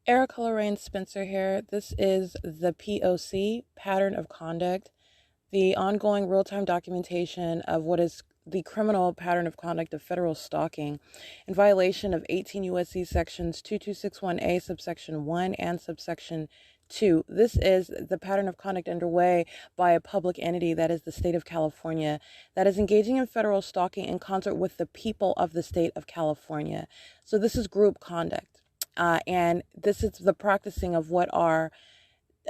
Erica Lorraine Spencer here. This is the P.O.C. pattern of conduct, the ongoing real-time documentation of what is the criminal pattern of conduct of federal stalking in violation of 18 U.S.C. sections 2261A subsection 1 and subsection 2. This is the pattern of conduct underway by a public entity, that is the state of California, that is engaging in federal stalking in concert with the people of the state of California. So this is group conduct. And this is the practicing of what are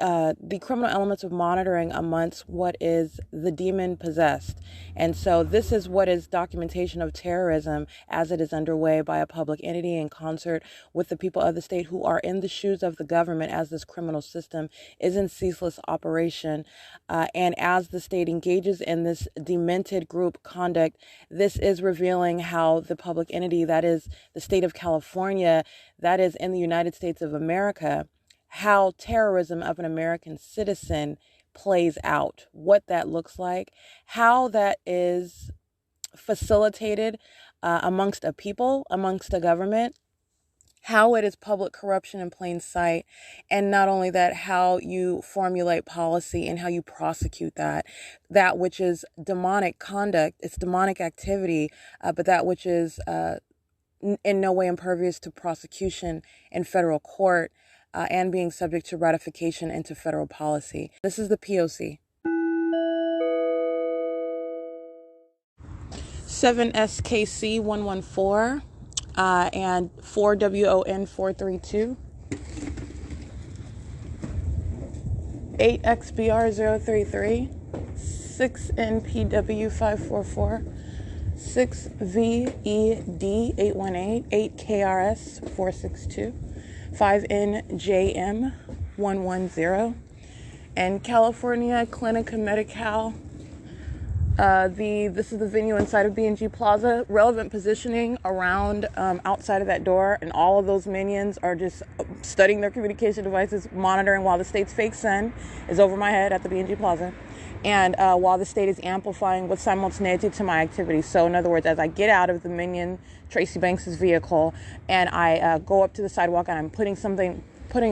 the criminal elements of monitoring amongst what is the demon possessed. And so this is what is documentation of terrorism as it is underway by a public entity in concert with the people of the state who are in the shoes of the government as this criminal system is in ceaseless operation. And as the state engages in this demented group conduct, this is revealing how the public entity, that is the state of California, that is in the United States of America, how terrorism of an American citizen plays out, what that looks like, how that is facilitated amongst a people, amongst a government, how it is public corruption in plain sight, and not only that, how you formulate policy and how you prosecute that which is demonic conduct, it's demonic activity, but that which is in no way impervious to prosecution in federal court, and being subject to ratification into federal policy. This is the P.O.C. 7SKC 114 and 4WON 432 8XBR 033 6NPW 544 6VED 818 8KRS 462 5NJM 110 and California Clinica Medi-Cal. This is the venue inside of B&G Plaza. Relevant positioning around outside of that door, and all of those minions are just studying their communication devices, monitoring while the state's fake sun is over my head at the B&G Plaza, and while the state is amplifying with simultaneity to my activities. So in other words, as I get out of the minion Tracy Banks's vehicle and I go up to the sidewalk and I'm putting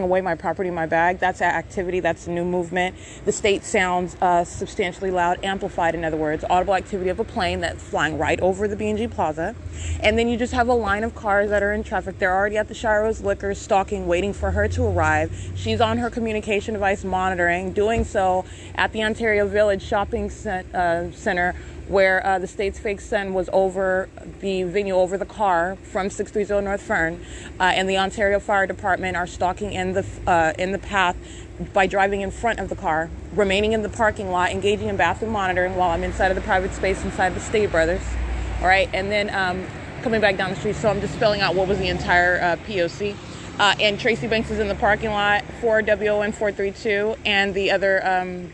away my property in my bag, that's activity, that's a new movement. The state sounds substantially loud, amplified, in other words, audible activity of a plane that's flying right over the B&G Plaza. And then you just have a line of cars that are in traffic. They're already at the Shiro's Liquors, stalking, waiting for her to arrive. She's on her communication device monitoring, doing so at the Ontario Village Shopping Center, where the state's fake sun was over the venue, over the car from 630 North Fern, and the Ontario Fire Department are stalking in the path by driving in front of the car, remaining in the parking lot, engaging in bathroom monitoring while I'm inside of the private space inside the State Brothers, all right, and then coming back down the street. So I'm just spelling out what was the entire P.O.C. And Tracy Banks is in the parking lot, 4WON 432, and the other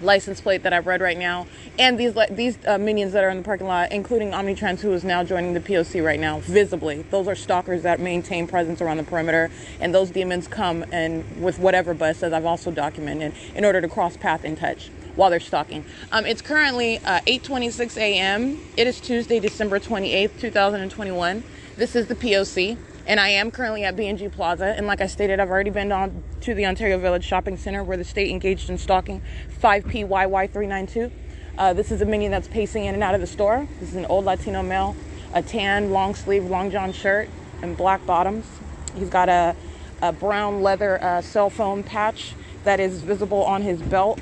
license plate that I've read right now, and these minions that are in the parking lot, including Omnitrans, who is now joining the P.O.C. right now, visibly. Those are stalkers that maintain presence around the perimeter, and those demons come and with whatever bus, as I've also documented, in order to cross path and touch while they're stalking. It's currently 8:26 a.m. It is Tuesday, December 28th, 2021. This is the P.O.C., and I am currently at B&G Plaza. And like I stated, I've already been on to the Ontario Village Shopping Center, where the state engaged in stalking 5PYY392. This is a minion that's pacing in and out of the store. This is an old Latino male, a tan, long sleeve, long john shirt and black bottoms. He's got a brown leather cell phone patch that is visible on his belt,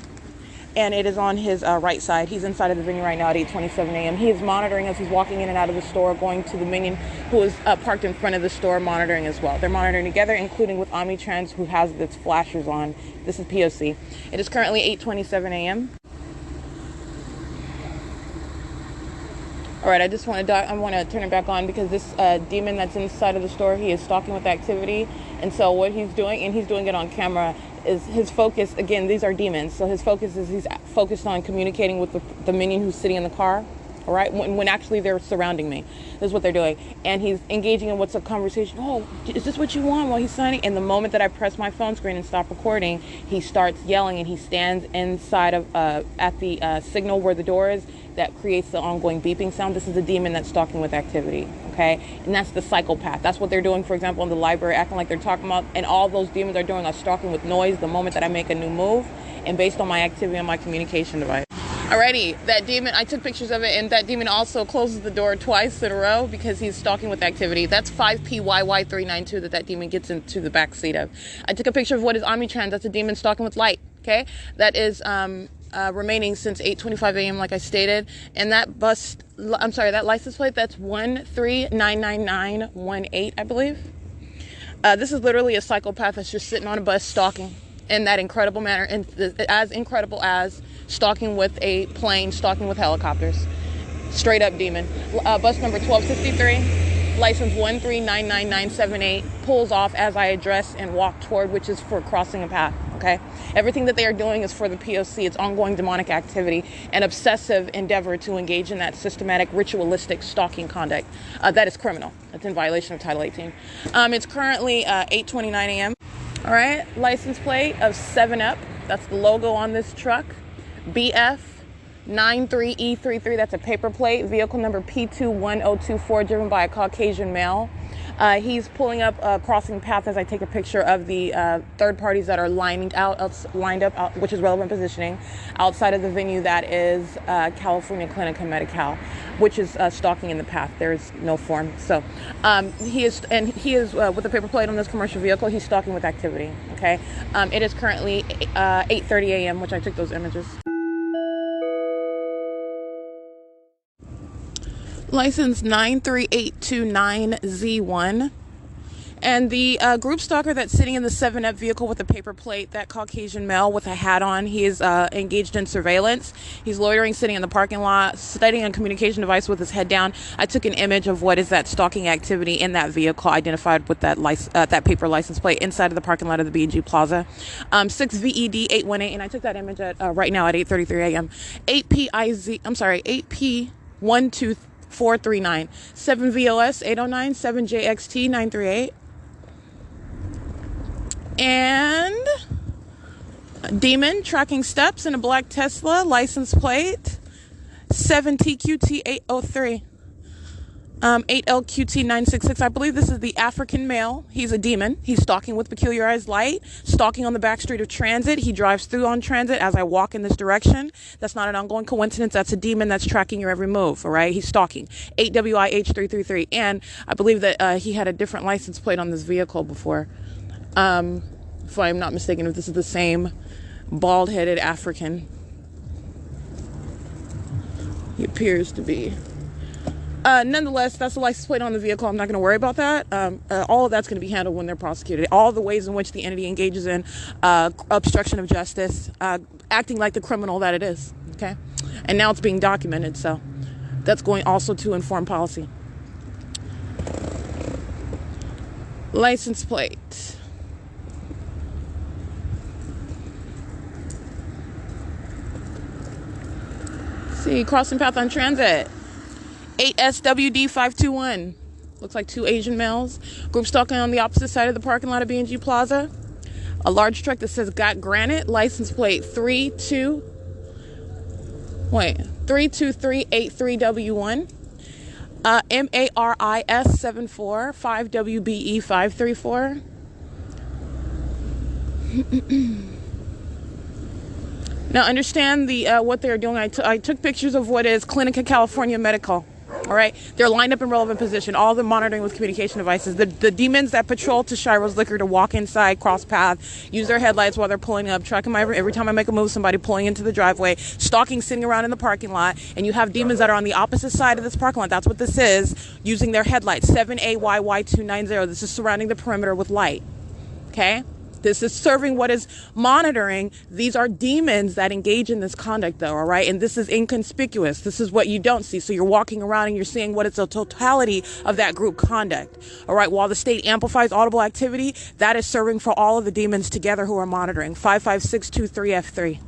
and it is on his right side. He's inside of the venue right now at 8:27 a.m. He is monitoring as he's walking in and out of the store, going to the minion who is parked in front of the store, monitoring as well. They're monitoring together, including with Omnitrans, who has its flashers on. This is P.O.C. It is currently 8:27 a.m. All right, I want to turn it back on because this demon that's inside of the store, he is stalking with activity. And so what he's doing, and he's doing it on camera, is his focus, again, these are demons, so his focus is he's focused on communicating with the minion who's sitting in the car, All right, when actually they're surrounding me. This is what they're doing. And he's engaging in what's a conversation. Oh, is this what you want while he's signing? And the moment that I press my phone screen and stop recording, he starts yelling, and he stands inside of, at the signal where the door is that creates the ongoing beeping sound. This is a demon that's stalking with activity, okay? And that's the psychopath. That's what they're doing, for example, in the library, acting like they're talking about, and all those demons are doing are stalking with noise the moment that I make a new move and based on my activity on my communication device. Alrighty, that demon, I took pictures of it, and that demon also closes the door twice in a row because he's stalking with activity. That's 5PYY392 that demon gets into the back seat of. I took a picture of what is Omnitrans. That's a demon stalking with light, okay? That is remaining since 8:25 a.m. like I stated. And that that license plate, that's 1399918, I believe. This is literally a psychopath that's just sitting on a bus stalking in that incredible manner, and as incredible as stalking with a plane, stalking with helicopters. Straight up demon. Bus number 1263, license 1399978, pulls off as I address and walk toward, which is for crossing a path, okay? Everything that they are doing is for the P.O.C. It's ongoing demonic activity and obsessive endeavor to engage in that systematic, ritualistic stalking conduct. That is criminal. That's in violation of Title 18. It's currently 8:29 a.m. All right, license plate of 7-Up. That's the logo on this truck. BF93E33. That's a paper plate. Vehicle number P21024, driven by a Caucasian male. He's pulling up a crossing path as I take a picture of the third parties that are lined up, which is relevant positioning, outside of the venue that is California Clinica Medi-Cal, which is stalking in the path. There's no form. So he is with a paper plate on this commercial vehicle. He's stalking with activity. Okay. It is currently 8:30 a.m., which I took those images. License 93829Z1. And the group stalker that's sitting in the 7-Up vehicle with a paper plate, that Caucasian male with a hat on, he is engaged in surveillance. He's loitering, sitting in the parking lot, studying a communication device with his head down. I took an image of what is that stalking activity in that vehicle, identified with that that paper license plate inside of the parking lot of the B&G Plaza. 6VED818, and I took that image at right now at 8:33 a.m. 8P12439, 7VOS 809, 7JXT 938. And demon tracking steps in a black Tesla, license plate 7TQT 803, 8LQT 966. I believe this is the African male. He's a demon. He's stalking with peculiarized light, stalking on the back street of Transit. He drives through on Transit as I walk in this direction. That's not an ongoing coincidence. That's a demon that's tracking your every move, all right? He's stalking. 8WIH333. And I believe that he had a different license plate on this vehicle before. If I'm not mistaken, if this is the same bald-headed African. He appears to be. Nonetheless, that's the license plate on the vehicle. I'm not going to worry about that. All of that's going to be handled when they're prosecuted. All the ways in which the entity engages in obstruction of justice, acting like the criminal that it is. Okay, and now it's being documented, so that's going also to inform policy. License plate. See, crossing path on Transit. 8SWD521. Looks like two Asian males. Group stalking on the opposite side of the parking lot of B&G Plaza. A large truck that says Got Granite. License plate 32383W1. MARIS74 5WBE534. Now understand what they're doing. I took pictures of what is Clinica California Medical. All right, they're lined up in relevant position. All the monitoring with communication devices. The demons that patrol to Shiro's Liquor to walk inside, cross path, use their headlights while they're pulling up, tracking every time I make a move, somebody pulling into the driveway, stalking, sitting around in the parking lot, and you have demons that are on the opposite side of this parking lot. That's what this is, using their headlights. 7AYY290. This is surrounding the perimeter with light. Okay. This is serving what is monitoring. These are demons that engage in this conduct, though, all right? And this is inconspicuous. This is what you don't see. So you're walking around and you're seeing what is the totality of that group conduct, all right? While the state amplifies audible activity, that is serving for all of the demons together who are monitoring. 55623F3.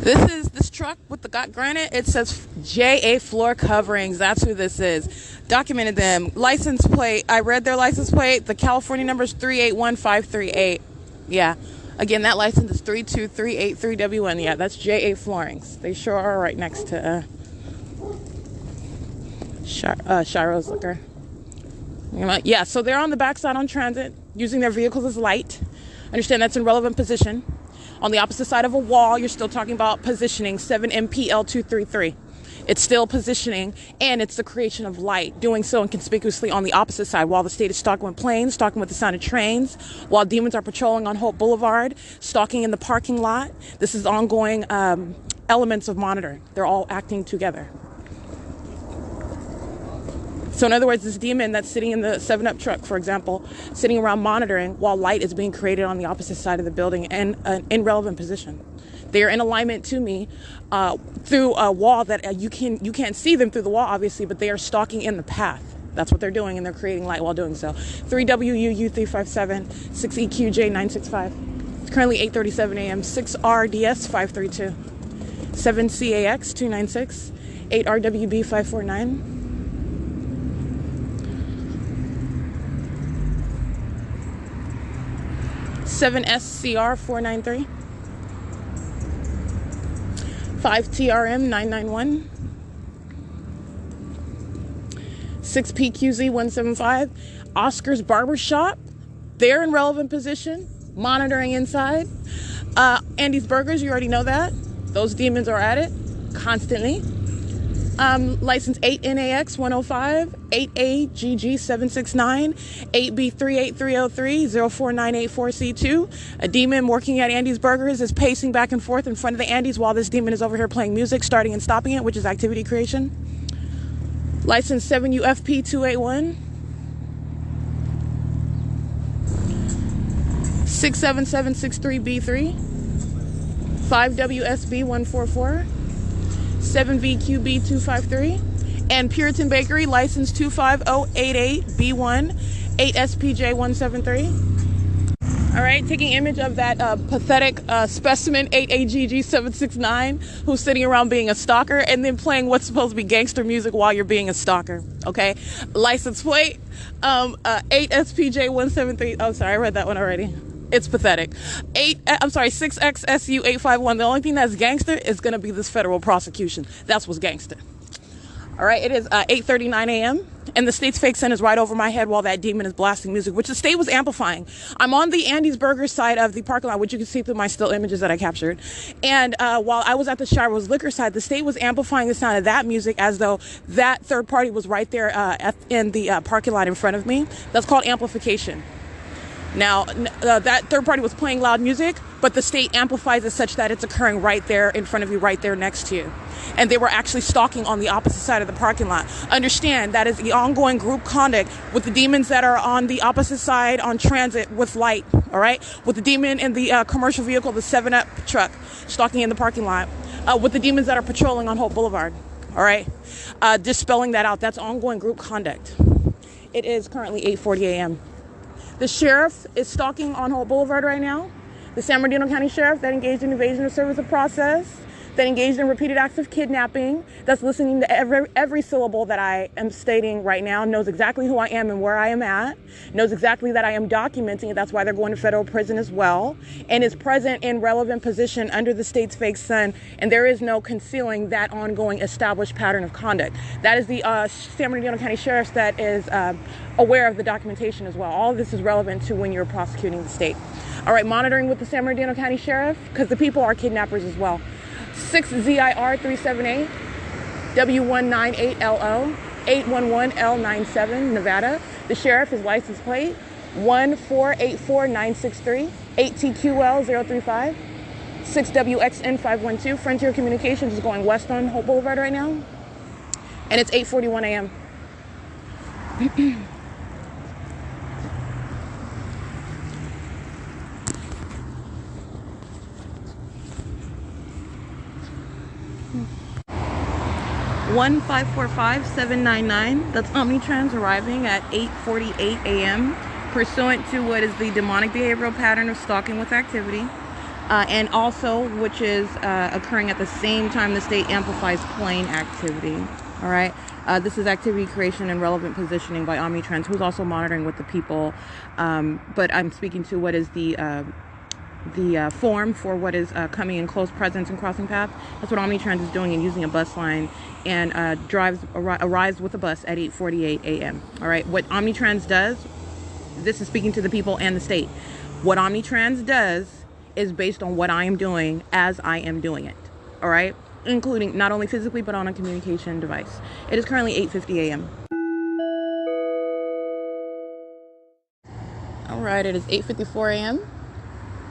This is this truck with the got granite. It says JA Floor Coverings. That's who this is. Documented them. License plate. I read their license plate. The California number is 381538. Yeah. Again, that license is 32383WN. Yeah, that's JA Floorings. They sure are right next to Shiro's Liquor. Yeah, so they're on the backside on transit, using their vehicles as light. Understand that's in relevant position. On the opposite side of a wall, you're still talking about positioning, 7MPL233. It's still positioning, and it's the creation of light, doing so inconspicuously on the opposite side, while the state is stalking with planes, stalking with the sound of trains, while demons are patrolling on Hope Boulevard, stalking in the parking lot. This is ongoing elements of monitoring. They're all acting together. So in other words, this demon that's sitting in the 7-Up truck, for example, sitting around monitoring while light is being created on the opposite side of the building and an irrelevant position. They are in alignment to me through a wall that you can't see them through the wall, obviously, but they are stalking in the path. That's what they're doing, and they're creating light while doing so. 3WUU357, 6EQJ965. It's currently 8:37 a.m. 6RDS532, 7CAX296, 8RWB549. 7SCR 493, 5TRM 991, 6PQZ 175. Oscar's Barbershop, they're in relevant position, monitoring inside. Andy's Burgers, you already know that. Those demons are at it constantly. License 8NAX 105, 8AGG 769, 8B38303, 04984C2. A demon working at Andy's Burgers is pacing back and forth in front of the Andy's while this demon is over here playing music, starting and stopping it, which is activity creation. License 7UFP 281, 67763B3, 5WSB 144. 7VQB253, and Puritan Bakery, license 25088B1, 8SPJ173. All right, taking image of that pathetic specimen 8AGG769 who's sitting around being a stalker and then playing what's supposed to be gangster music while you're being a stalker. Okay, license plate 8SPJ173. Oh, sorry, I read that one already. It's pathetic. 6XSU851. The only thing that's gangster is going to be this federal prosecution. That's what's gangster. All right, it is 8:39 a.m. and the state's fake sun is right over my head while that demon is blasting music, which the state was amplifying. I'm on the Andy's Burger side of the parking lot, which you can see through my still images that I captured. And while I was at the Shiro's Liquor side, the state was amplifying the sound of that music as though that third party was right there in the parking lot in front of me. That's called amplification. Now, that third party was playing loud music, but the state amplifies it such that it's occurring right there in front of you, right there next to you. And they were actually stalking on the opposite side of the parking lot. Understand, that is the ongoing group conduct with the demons that are on the opposite side on transit with light, all right? With the demon in the commercial vehicle, the 7-Up truck, stalking in the parking lot. With the demons that are patrolling on Hope Boulevard, all right? Dispelling that out. That's ongoing group conduct. It is currently 8:40 a.m. The sheriff is stalking on Hope Boulevard right now. The San Bernardino County Sheriff that engaged in evasion of service of process, that engaged in repeated acts of kidnapping, that's listening to every syllable that I am stating right now, knows exactly who I am and where I am at, knows exactly that I am documenting it. That's why they're going to federal prison as well, and is present in relevant position under the state's fake sun, and there is no concealing that ongoing established pattern of conduct. That is the San Bernardino County Sheriff that is aware of the documentation as well. All of this is relevant to when you're prosecuting the state. All right, monitoring with the San Bernardino County Sheriff, because the people are kidnappers as well. 6ZIR378, W198LO, 811L97, Nevada. The sheriff is license plate 1484963, 8TQL035, 6WXN512. Frontier Communications is going west on Hope Boulevard right now, and it's 8:41 a.m. 1545799. That's Omnitrans arriving at 8:48 a.m. pursuant to what is the demonic behavioral pattern of stalking with activity. and also, which is occurring at the same time the state amplifies plane activity. All right. This is activity creation and relevant positioning by Omnitrends, who's also monitoring with the people. But I'm speaking to what is the form for what is coming in close presence and crossing path. That's what Omnitrends is doing, and using a bus line, and arrives with a bus at 8:48 a.m. All right. What Omnitrends does, this is speaking to the people and the state. What Omnitrends does is based on what I am doing as I am doing it. All right. Including not only physically, but on a communication device. It is currently 8:50 a.m. All right, it is 8:54 a.m.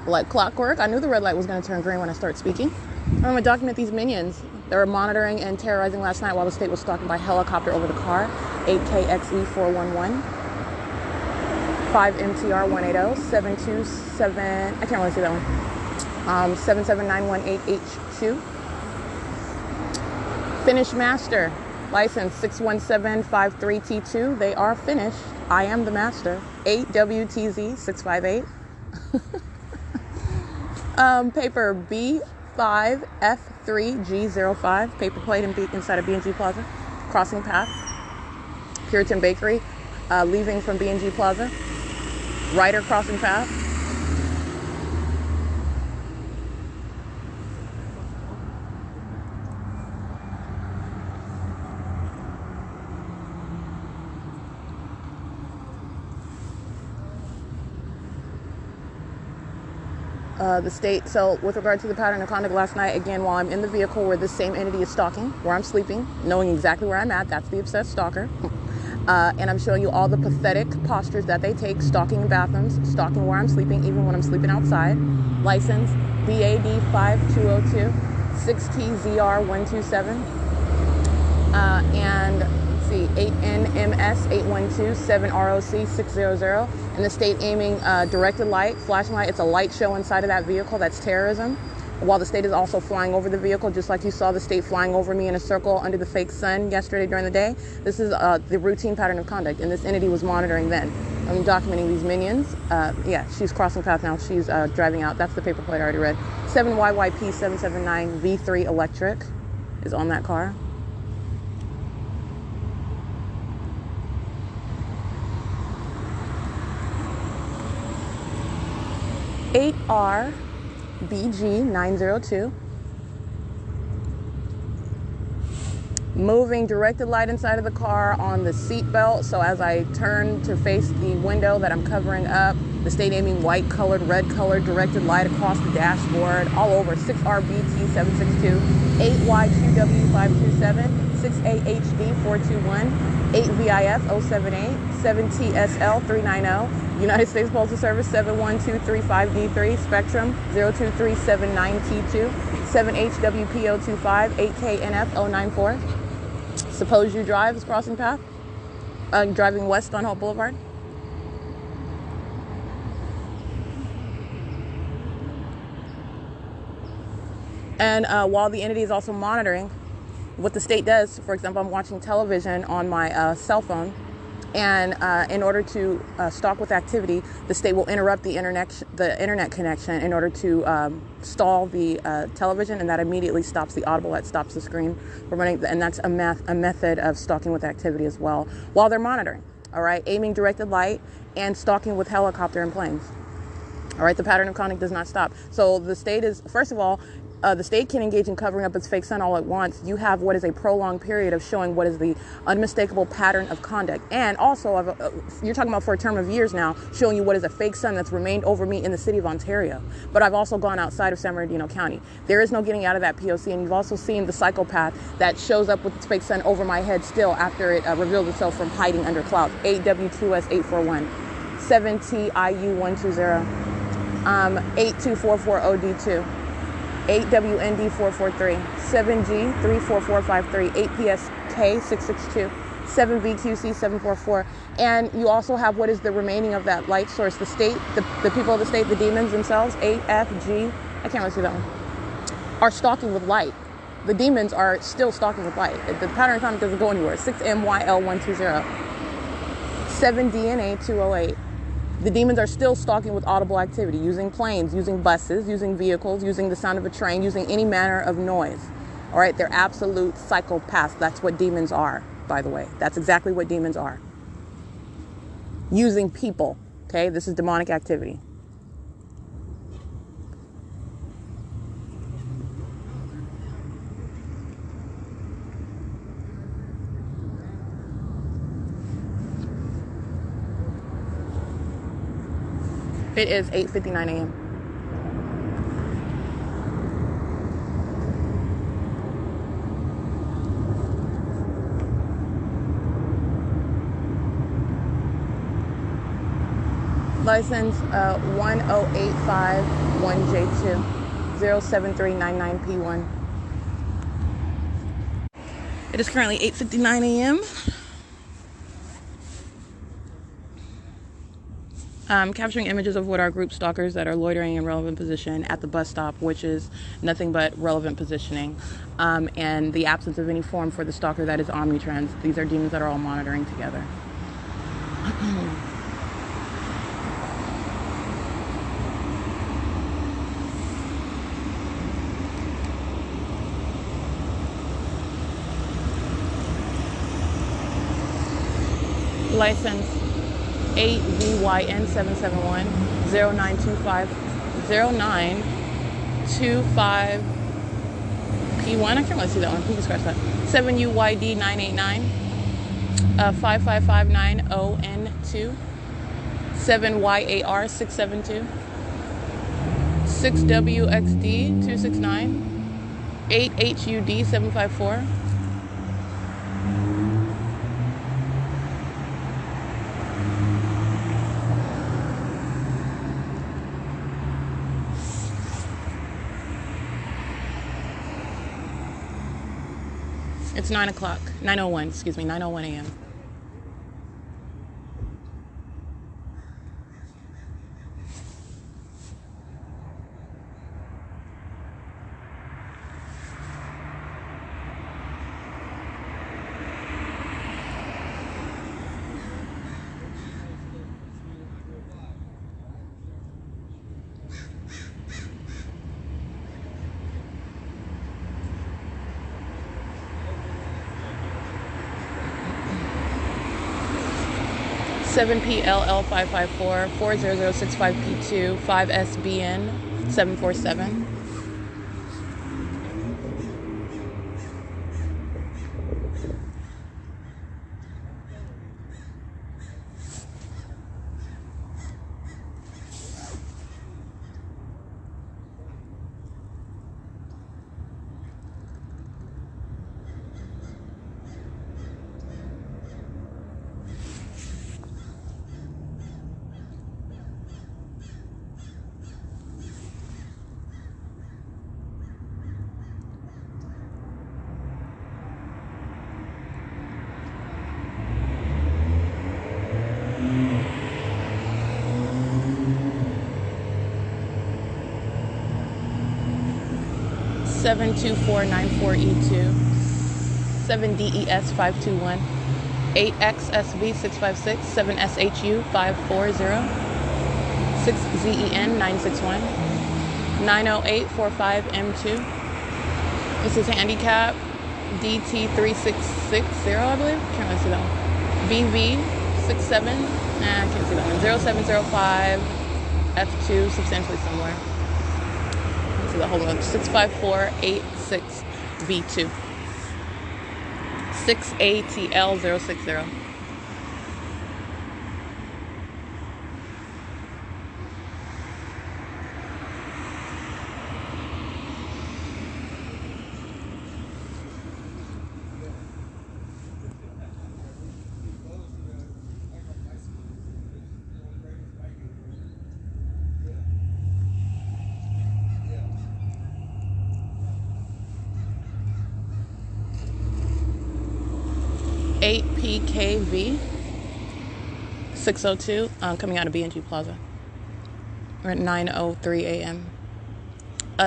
Like clockwork, I knew the red light was going to turn green when I start speaking. I'm going to document these minions that were monitoring and terrorizing last night while the state was stalking by helicopter over the car. 8KXE 411, 5MTR 180, 727, I can't really see that one, 77918H2. Finished master, license 61753T2. They are finished. I am the master. 8WTZ 658. Paper B5F3G05. Paper plate inside of B&G Plaza. Crossing path. Puritan Bakery. Leaving from B&G Plaza. Ryder crossing path. The state, so with regard to the pattern of conduct last night, again, while I'm in the vehicle where this same entity is stalking, where I'm sleeping, knowing exactly where I'm at, that's the obsessed stalker. And I'm showing you all the pathetic postures that they take, stalking in bathrooms, stalking where I'm sleeping, even when I'm sleeping outside. License BAD 5202, 6TZR127, and let's see, 8NMS 812, 7ROC 600. And the state aiming directed light, flashing light. It's a light show inside of that vehicle. That's terrorism. While the state is also flying over the vehicle, just like you saw the state flying over me in a circle under the fake sun yesterday during the day. This is the routine pattern of conduct, and this entity was monitoring then. I'm documenting these minions. Yeah, she's crossing path now. She's driving out. That's the paper plate I already read. 7YYP 779 V3 electric is on that car. BG902. Moving directed light inside of the car on the seat belt. So as I turn to face the window that I'm covering up, the state aiming white colored, red colored directed light across the dashboard, all over. 6RBT762, 8YQW527, 6AHD 421, 8VIF 078, 7TSL 390. United States Postal Service 71235D3, Spectrum 02379T2, 7HWPO25, 8KNF 094. Suppose you drive this crossing path, driving west on Hope Boulevard. And while the entity is also monitoring, what the state does, for example, I'm watching television on my cell phone, and in order to stalk with activity, the state will interrupt the internet connection in order to stall the television, and that immediately stops the audible, that stops the screen from running, and that's a method of stalking with activity as well, while they're monitoring, all right, aiming directed light and stalking with helicopter and planes. All right, the pattern of conduct does not stop. So the state is, first of all, the state can engage in covering up its fake sun all at once. You have what is a prolonged period of showing what is the unmistakable pattern of conduct. And also, you're talking about for a term of years now, showing you what is a fake sun that's remained over me in the city of Ontario. But I've also gone outside of San Bernardino County. There is no getting out of that P.O.C. And you've also seen the psychopath that shows up with its fake sun over my head still after it revealed itself from hiding under clouds. 8W2S841, 7TIU120, 82440D2. 8WND443, 7G34453, 8PSK662, 7VQC744. And you also have what is the remaining of that light source. The state, the people of the state, the demons themselves, 8FG, I can't really see that one, are stalking with light. The demons are still stalking with light. The pattern of conduct doesn't go anywhere. 6MYL120, 7DNA208. The demons are still stalking with audible activity, using planes, using buses, using vehicles, using the sound of a train, using any manner of noise. All right, they're absolute psychopaths. That's what demons are, by the way. That's exactly what demons are. Using people, okay? This is demonic activity. It is 8:59 a.m. License 10851J2 07399P1. It is currently 8:59 a.m. Capturing images of what are group stalkers that are loitering in relevant position at the bus stop, which is nothing but relevant positioning, and the absence of any form for the stalker that is omnitrans. These are demons that are all monitoring together. License 8VYN771 0925 P1. I can't really see that one. You can scratch that. 7UYD 989 55590N2 7YAR 672 6WXD 269 8HUD 754. It's 9 o'clock, 9:01, excuse me, 9:01 a.m. (7PLL 554 40065P2 5SBN 747). (72494E2 7DES 521 8XSB 656 7SHU 540 6ZEN 961 90845M2. This is handicap DT3660, I believe. Can't really see that one. BV67. I can't see that one. 0705 F2, substantially similar. The whole one 65486B2 6ATL060. PKV 602 coming out of B&G Plaza. We're at 9:03 a.m.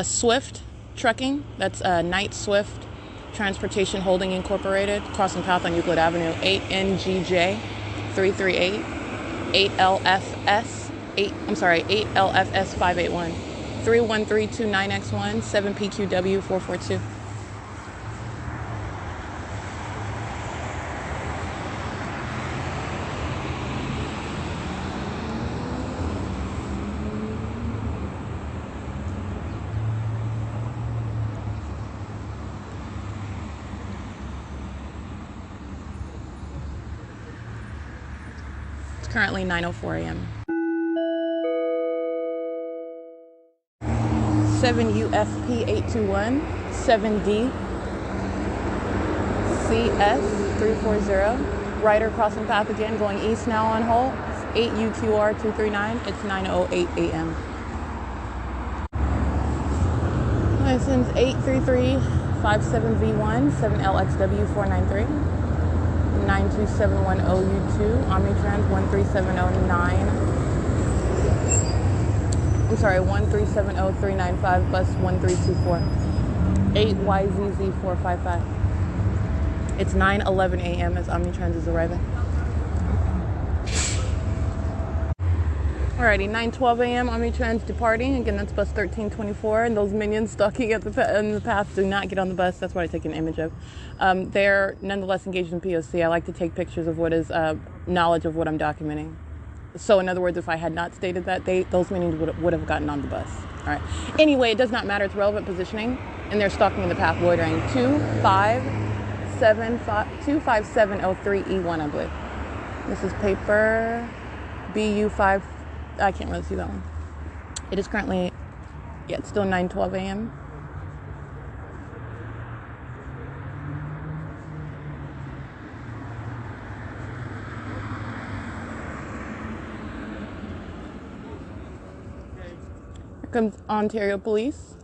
Swift Trucking, that's Night Swift Transportation Holding Incorporated, crossing path on Euclid Avenue, 8NGJ 338 8LFS 8LFS 581, 31329X1, 7PQW 442. It's currently 9:04 a.m. 7UFP 821, 7D CS 340. Rider crossing path again, going east now on Holt. 8UQR 239. It's 9:08 a.m. License 83357V1, 7LXW 493. 92710U2, Omnitrans 13709. I'm sorry, 1370395, bus 1324. 8YZZ 455. It's 9:11 a.m. as Omnitrans is arriving. Alrighty, 9:12 a.m. Omnitrans departing. Again, that's bus 1324. And those minions stalking at in the path do not get on the bus. That's what I take an image of. They're nonetheless engaged in P.O.C. I like to take pictures of what is knowledge of what I'm documenting. So in other words, if I had not stated that, those minions would have gotten on the bus. All right. Anyway, it does not matter. It's relevant positioning. And they're stalking in the path, loitering. 25703E1, I believe. This is paper BU5. I can't really see that one. It is currently, it's still 9:12 a.m. Here comes Ontario Police.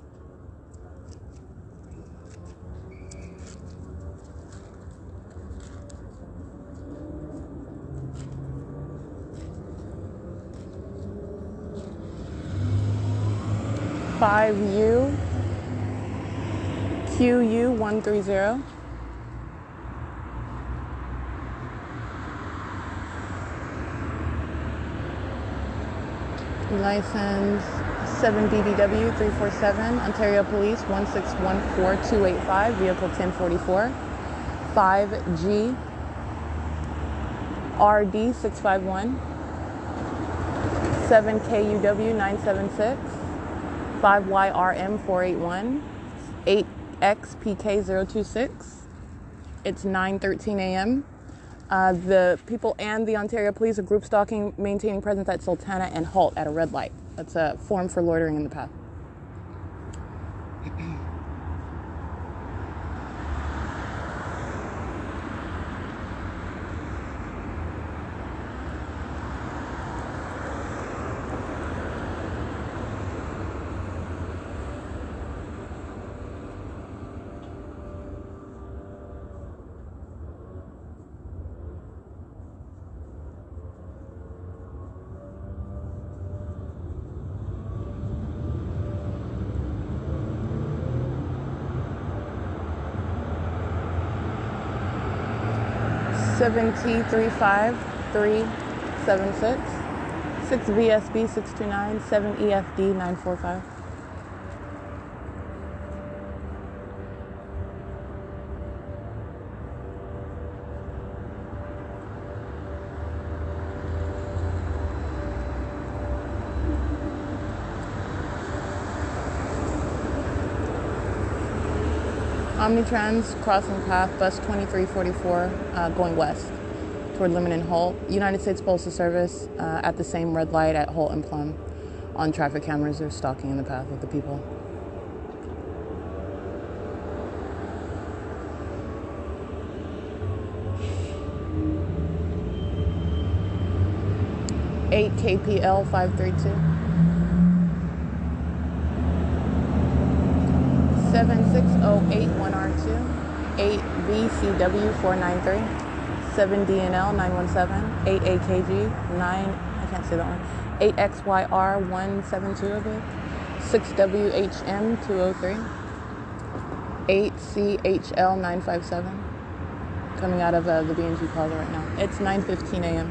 U QU 130. License 7BBW 347, Ontario Police 1614285, vehicle 1044. 5G RD 651. 7KUW 976. 5YRM 481, 8XPK 026. It's 9:13 a.m. The people and the Ontario Police are group stalking, maintaining presence at Sultana and Holt at a red light. That's a form for loitering in the path. T35376, 6VSB 629, 7EFD 945. Omnitrans crossing path, bus 2344, going west toward Lemon and Holt. United States Postal Service at the same red light at Holt and Plum. On traffic cameras, they're stalking in the path with the people. KPL 532. 76081R2, 8BCW 493, 7DNL 917, 8AKG 9, I can't say that one, 8XYR 172 of it, 6WHM 203, 8CHL 957, coming out of the B&G Plaza right now. It's 9:15 a.m.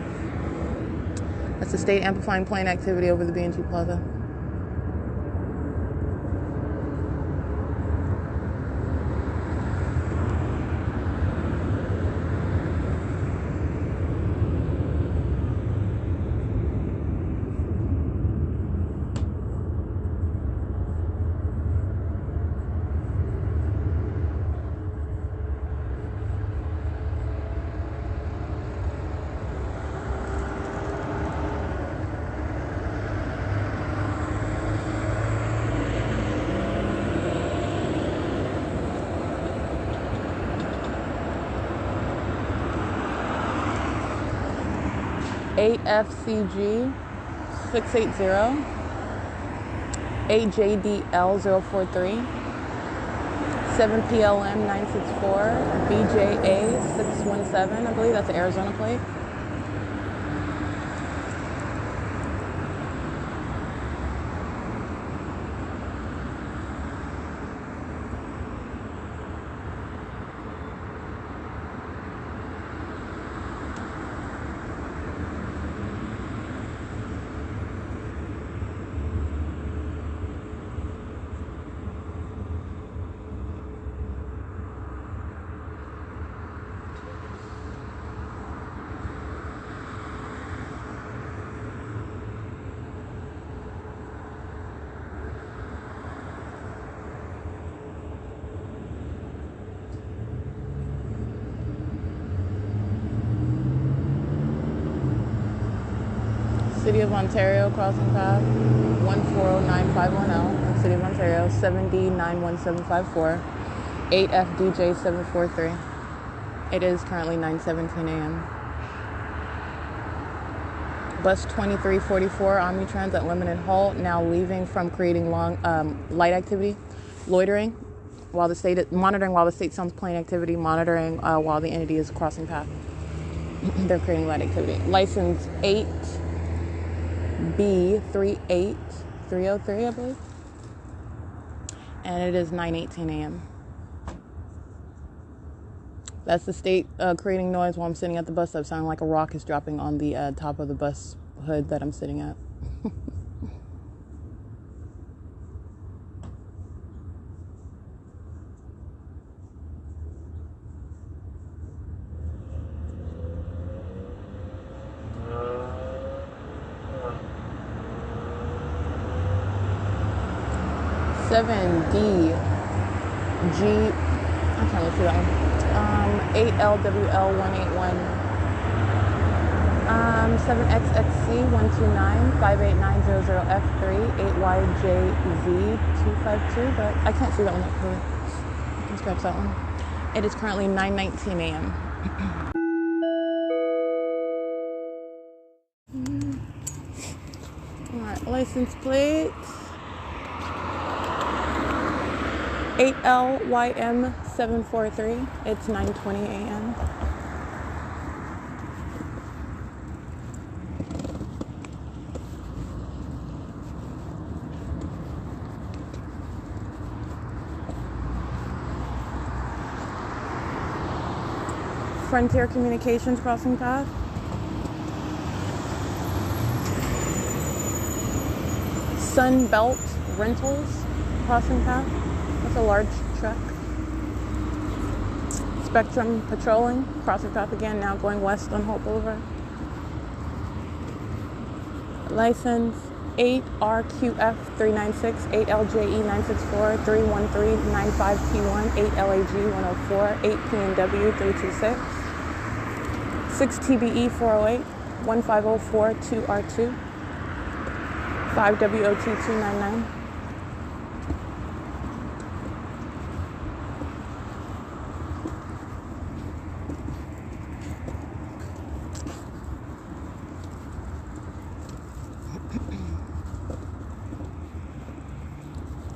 That's the state amplifying plane activity over the B&G Plaza. AFCG 680, AJDL 043, 7PLM 964, BJA 617. I believe that's the Arizona plate. City of Ontario, crossing path 1409510, City of Ontario, 7D91754, 8FDJ743. It is currently 9:17 a.m. Bus 2344, Omnitrans at limited halt, now leaving from creating long light activity, loitering, while the state monitoring while the state sounds plane activity, monitoring while the entity is crossing path. They're creating light activity. License 8B38303, I believe. And it is 9:18 a.m. That's the state creating noise while I'm sitting at the bus stop, sounding like a rock is dropping on the top of the bus hood that I'm sitting at. I can't really see that one. 8LWL181. 7XXC129, 58900F3, 8YJZ252, but I can't see that one up here. I can scratch that one. It is currently 9:19 a.m. Alright, license plate 8LYM743. It's 9:20 a.m. Frontier Communications crossing path. Sunbelt Rentals crossing path. That's a large truck. Spectrum Patrolling crossing path again, now going west on Hope Boulevard. License 8RQF396, 8LJE964, 31395T1, 8LAG104, 8PNW326, 6TBE408, 15042R2, 5WOT299.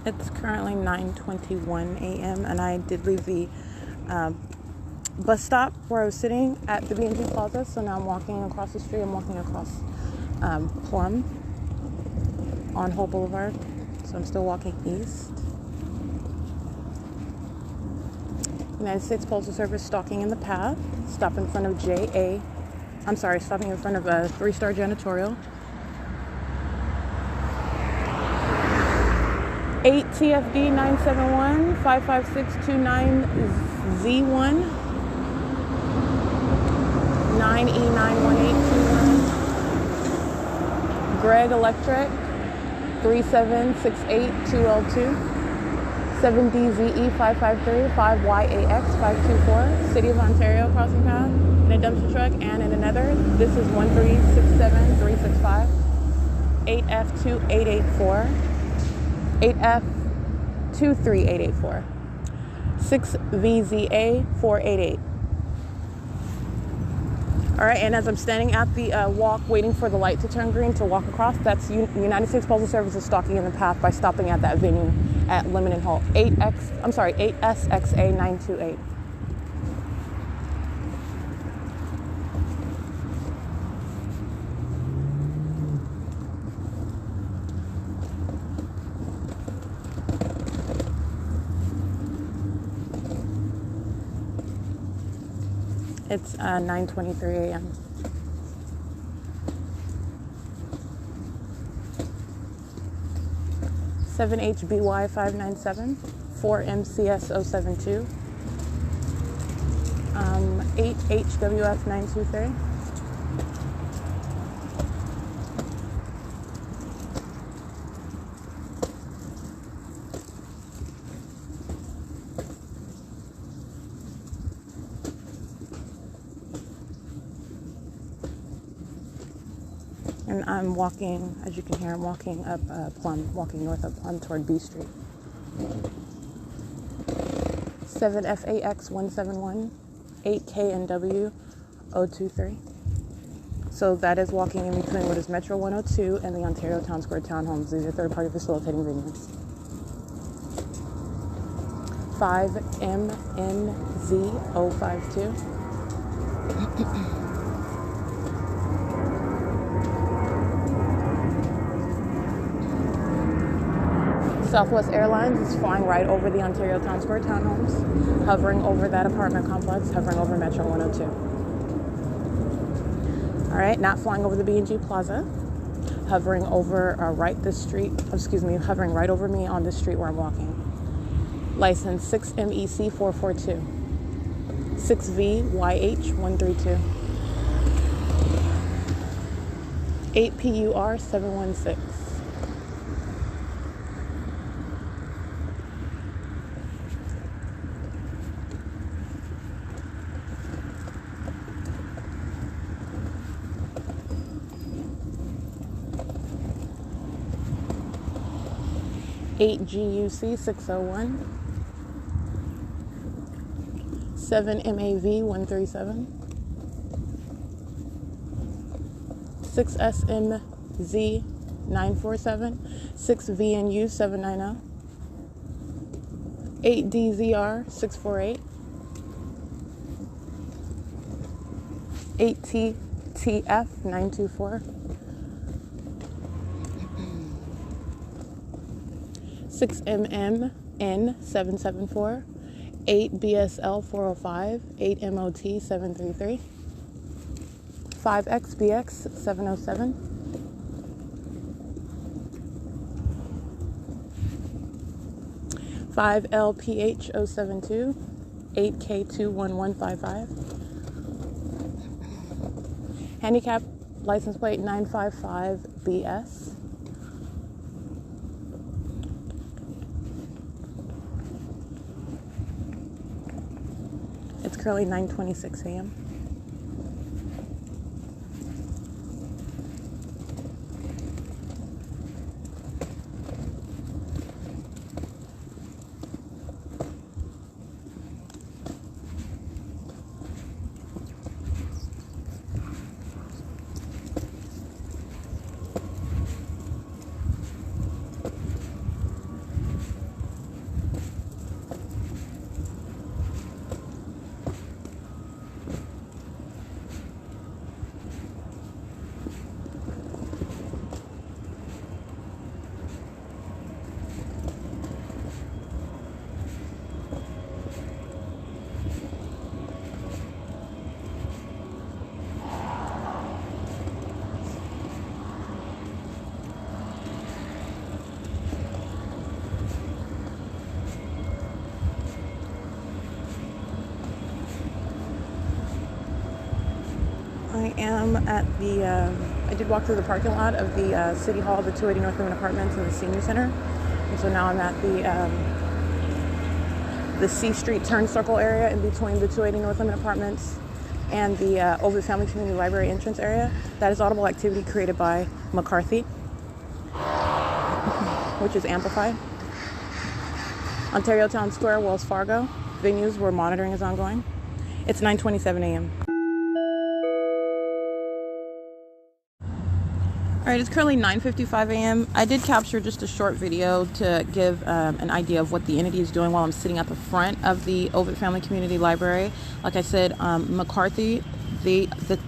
It's currently 9:21 a.m. and I did leave the bus stop where I was sitting at the B&G Plaza. So now I'm walking across the street. I'm walking across Plum on Hope Boulevard. So I'm still walking east. United States Postal Service stalking in the path. Stop in front of stopping in front of 3-Star Janitorial. 8 TFD 971 55629Z1 9E91821 Greg Electric 37682L2 7DZE 553 5YAX 524 City of Ontario crossing path in a dumpster truck and in another. This is 1367365 8F28884 8F23884 6VZA 488. All right, and as I'm standing at the walk waiting for the light to turn green to walk across, that's United States Postal Service is stalking in the path by stopping at that venue at Lemon and Holt. 8SXA 928. It's 9:23 a.m. Seven HBY 597, 4 MCS 072, 8 HWF 923. And I'm walking, as you can hear, I'm walking up Plum, walking north of Plum toward B Street. 7FAX 171, 8KNW 023. So that is walking in between what is Metro 102 and the Ontario Town Square Townhomes. These are third-party facilitating venues. 5MNZ 052. Southwest Airlines is flying right over the Ontario Town Square Townhomes, hovering over that apartment complex, hovering over Metro 102. All right, not flying over the B&G Plaza, hovering over hovering right over me on this street where I'm walking. License 6MEC 442, 6VYH 132, 8PUR 716. Eight GUC 601, 7 MAV 137, 6 SMZ 947, 6 VNU 790, 8 DZR 648, 8 TTF 924, 6 MMN 774, 8 BSL 405, 8 MOT 733, 5 XBX 707, 5 LPH 072, 8 K21155, handicap license plate 955 BS. It's currently 9:26 a.m. I am at the, I did walk through the parking lot of the City Hall, the 280 North Women Apartments and the Senior Center. And so now I'm at the C Street turn circle area in between the 280 North Women Apartments and the Ovid Family Community Library entrance area. That is audible activity created by McCarthy, which is amplified. Ontario Town Square, Wells Fargo, venues where monitoring is ongoing. It's 9:27 a.m. All right, it's currently 9:55 a.m. I did capture just a short video to give an idea of what the entity is doing while I'm sitting at the front of the Ovid Family Community Library. Like I said, McCarthy,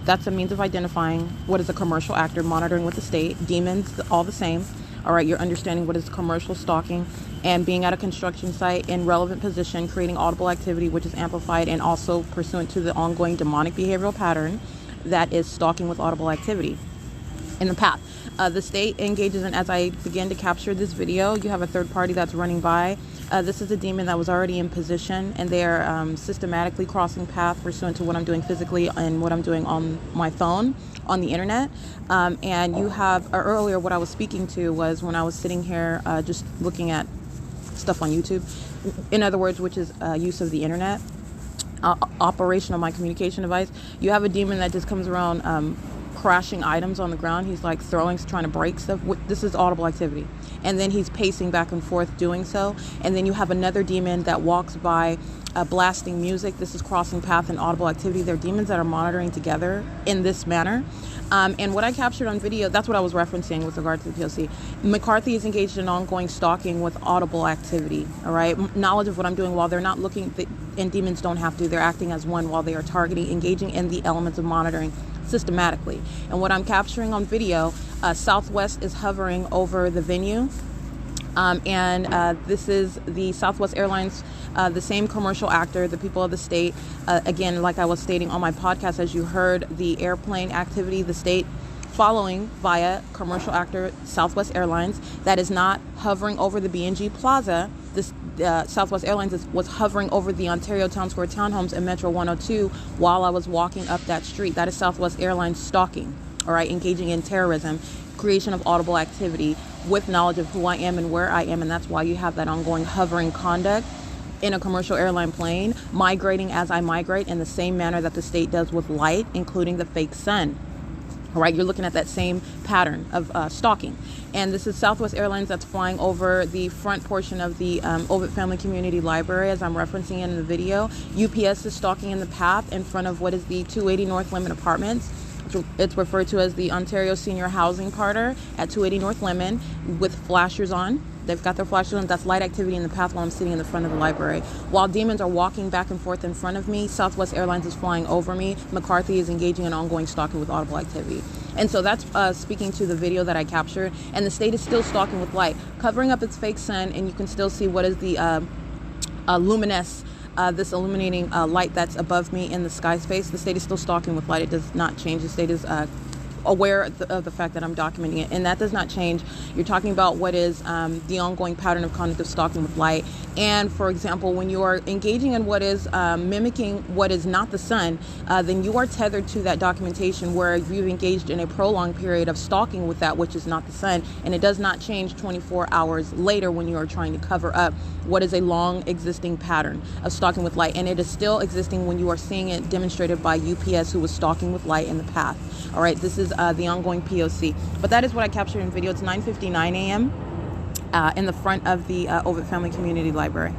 that's a means of identifying what is a commercial actor monitoring with the state. Demons, all the same. All right, you're understanding what is commercial stalking and being at a construction site in relevant position, creating audible activity, which is amplified and also pursuant to the ongoing demonic behavioral pattern that is stalking with audible activity in the path. The state engages in, as I begin to capture this video, you have a third party that's running by. This is a demon that was already in position, and they are systematically crossing path pursuant to what I'm doing physically and what I'm doing on my phone, on the internet. And you have, earlier what I was speaking to was when I was sitting here just looking at stuff on YouTube, in other words, which is use of the internet, operation of my communication device. You have a demon that just comes around crashing items on the ground. He's like throwing, trying to break stuff. This is audible activity. And then he's pacing back and forth doing so. And then you have another demon that walks by blasting music. This is crossing path and audible activity. They're demons that are monitoring together in this manner. And what I captured on video, that's what I was referencing with regard to the P.O.C. McCarthy is engaged in ongoing stalking with audible activity. All right. Knowledge of what I'm doing while they're not looking, and demons don't have to. They're acting as one while they are targeting, engaging in the elements of monitoring systematically. And what I'm capturing on video, Southwest is hovering over the venue. This is the Southwest Airlines, the same commercial actor, the people of the state. Again, like I was stating on my podcast, as you heard, the airplane activity, the state following via commercial actor Southwest Airlines that is not hovering over the B&G Plaza. This Southwest Airlines was hovering over the Ontario Town Square townhomes in Metro 102 while I was walking up that street. That is Southwest Airlines stalking, all right, engaging in terrorism, creation of audible activity with knowledge of who I am and where I am, and that's why you have that ongoing hovering conduct in a commercial airline plane, migrating as I migrate in the same manner that the state does with light, including the fake sun. All right, you're looking at that same pattern of stalking. And this is Southwest Airlines that's flying over the front portion of the Ovid Family Community Library, as I'm referencing in the video. UPS is stalking in the path in front of what is the 280 North Lemon Apartments. It's referred to as the Ontario Senior Housing Parter at 280 North Lemon with flashers on. They've got their flashers on. That's light activity in the path while I'm sitting in the front of the library. While demons are walking back and forth in front of me, Southwest Airlines is flying over me. McCarthy is engaging in ongoing stalking with audible activity. And so that's speaking to the video that I captured. And the state is still stalking with light, covering up its fake sun, and you can still see what is the luminous, this illuminating light that's above me in the sky space. The state is still stalking with light. It does not change. The state is aware of the fact that I'm documenting it, and that does not change. You're talking about what is the ongoing pattern of conduct of stalking with light. And for example, when you are engaging in what is mimicking what is not the sun, then you are tethered to that documentation where you've engaged in a prolonged period of stalking with that which is not the sun, and it does not change 24 hours later when you are trying to cover up what is a long existing pattern of stalking with light, and it is still existing when you are seeing it demonstrated by UPS, who was stalking with light in the path. All right, this is the ongoing P.O.C. But that is what I captured in video. It's 9:59 a.m. In the front of the Ovid Family Community Library.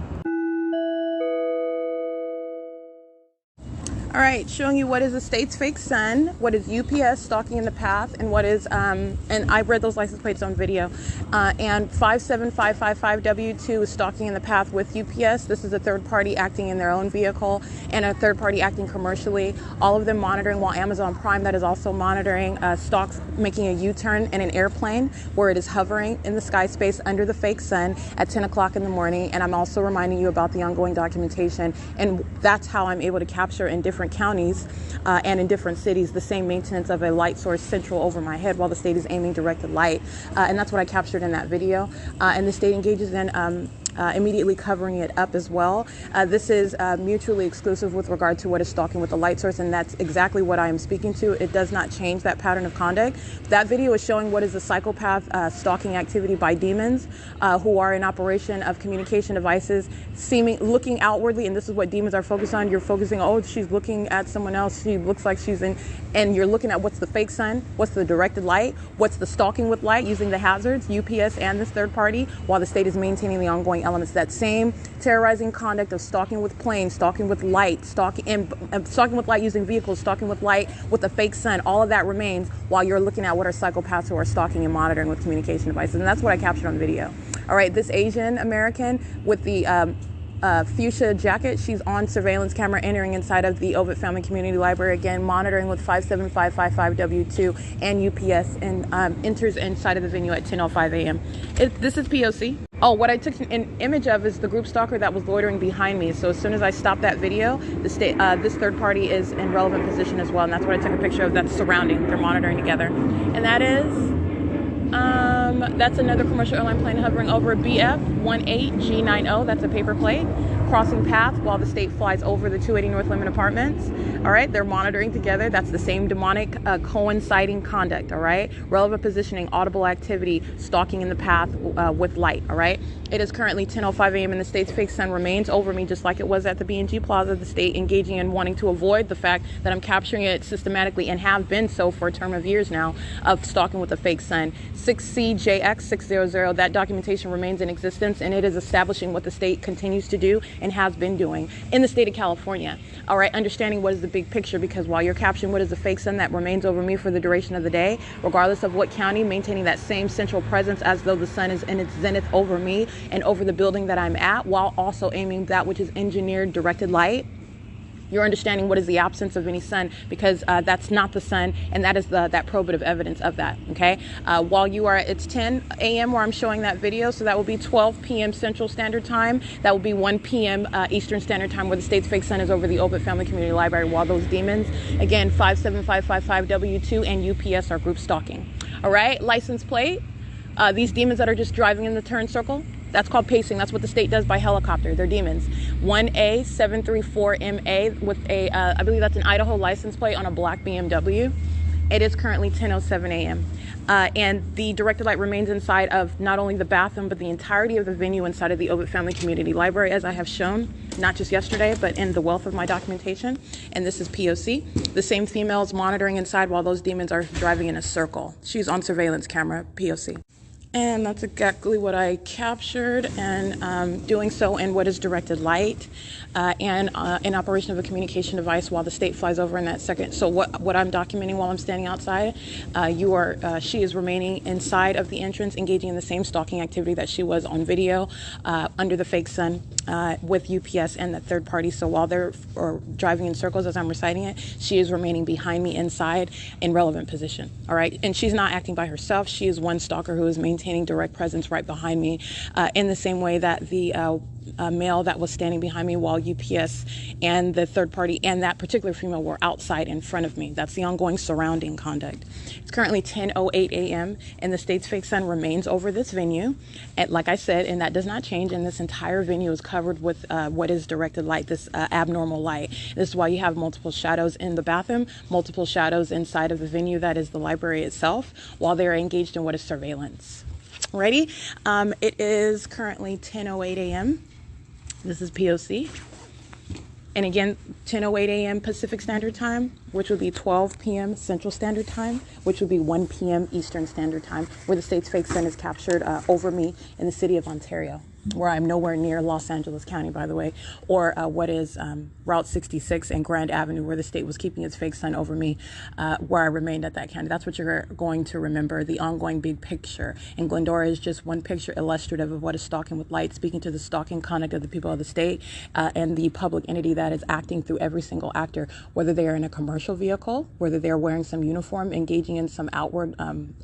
All right, showing you what is the state's fake sun, what is UPS stalking in the path, and what is, and I read those license plates on video, and 57555W2 is stalking in the path with UPS. This is a third party acting in their own vehicle, and a third party acting commercially, all of them monitoring, while Amazon Prime, that is also monitoring, stalks making a U-turn in an airplane where it is hovering in the sky space under the fake sun at 10 o'clock in the morning. And I'm also reminding you about the ongoing documentation, and that's how I'm able to capture in different counties and in different cities the same maintenance of a light source central over my head while the state is aiming directed light, and that's what I captured in that video. And the state engages in immediately covering it up as well. This is mutually exclusive with regard to what is stalking with the light source, and that's exactly what I am speaking to. It does not change that pattern of conduct. That video is showing what is the psychopath stalking activity by demons who are in operation of communication devices, looking outwardly, and this is what demons are focused on. You're focusing, oh, she's looking at someone else, she looks like she's in, and you're looking at what's the fake sun, what's the directed light, what's the stalking with light using the hazards, UPS and this third party, while the state is maintaining the ongoing elements. That same terrorizing conduct of stalking with planes, stalking with light, stalking with light using vehicles, stalking with light with a fake sun, all of that remains while you're looking at what are psychopaths who are stalking and monitoring with communication devices. And that's what I captured on video. All right, this Asian American with the fuchsia jacket, she's on surveillance camera entering inside of the Ovid Family Community Library, again monitoring with 57555W2 and UPS, and enters inside of the venue at 10:05 a.m. This is P.O.C. Oh, what I took an image of is the group stalker that was loitering behind me. So as soon as I stopped that video, this third party is in relevant position as well, and that's what I took a picture of. That's surrounding. They're monitoring together, and that is. That's another commercial airline plane hovering over BF-18G90. That's a paper plate crossing path while the state flies over the 280 North Lemon Apartments. All right, they're monitoring together. That's the same demonic coinciding conduct. All right, relevant positioning, audible activity, stalking in the path with light. All right, it is currently 10:05 a.m. and the state's fake sun remains over me, just like it was at the B&G Plaza. The state engaging in wanting to avoid the fact that I'm capturing it systematically and have been so for a term of years now of stalking with a fake sun. 6CJX600, that documentation remains in existence, and it is establishing what the state continues to do and has been doing in the state of California. All right, understanding what is the big picture, because while you're capturing what is the fake sun that remains over me for the duration of the day, regardless of what county, maintaining that same central presence as though the sun is in its zenith over me and over the building that I'm at, while also aiming that which is engineered directed light. You're understanding what is the absence of any sun, because that's not the sun, and that is that probative evidence of that, okay? While you are, it's 10 a.m. where I'm showing that video, so that will be 12 p.m. Central Standard Time. That will be 1 p.m. Eastern Standard Time, where the state's fake sun is over the Ovid Family Community Library, while those demons, again, 57555W2 and UPS are group stalking. All right, license plate. These demons that are just driving in the turn circle, that's called pacing. That's what the state does by helicopter. They're demons. 1A734MA with a, I believe that's an Idaho license plate on a black BMW. It is currently 10:07 a.m. And the directed light remains inside of not only the bathroom, but the entirety of the venue inside of the Ovid Family Community Library, as I have shown, not just yesterday, but in the wealth of my documentation. And this is P.O.C. The same female is monitoring inside while those demons are driving in a circle. She's on surveillance camera, P.O.C. And that's exactly what I captured, and doing so in what is directed light and in operation of a communication device while the state flies over in that second. So what I'm documenting while I'm standing outside, she is remaining inside of the entrance, engaging in the same stalking activity that she was on video under the fake sun with UPS and that third party. So while they're driving in circles as I'm reciting it, she is remaining behind me inside in relevant position. All right, and she's not acting by herself. She is one stalker who is maintaining direct presence right behind me, in the same way that the male that was standing behind me while UPS and the third party and that particular female were outside in front of me. That's the ongoing surrounding conduct. It's currently 10:08 a.m. and the state's fake sun remains over this venue. And like I said, and that does not change, and this entire venue is covered with what is directed light, this abnormal light. This is why you have multiple shadows in the bathroom, multiple shadows inside of the venue that is the library itself, while they're engaged in what is surveillance. Ready? It is currently 10:08 a.m. This is P.O.C. And again, 10:08 a.m. Pacific Standard Time, which would be 12 p.m. Central Standard Time, which would be 1 p.m. Eastern Standard Time, where the state's fake sun is captured over me in the city of Ontario, where I'm nowhere near Los Angeles County, by the way, or what is Route 66 and Grand Avenue, where the state was keeping its fake sun over me, where I remained at that county. That's what you're going to remember, the ongoing big picture. And Glendora is just one picture illustrative of what is stalking with light, speaking to the stalking conduct of the people of the state and the public entity that is acting through every single actor, whether they are in a commercial vehicle, whether they're wearing some uniform, engaging in some outward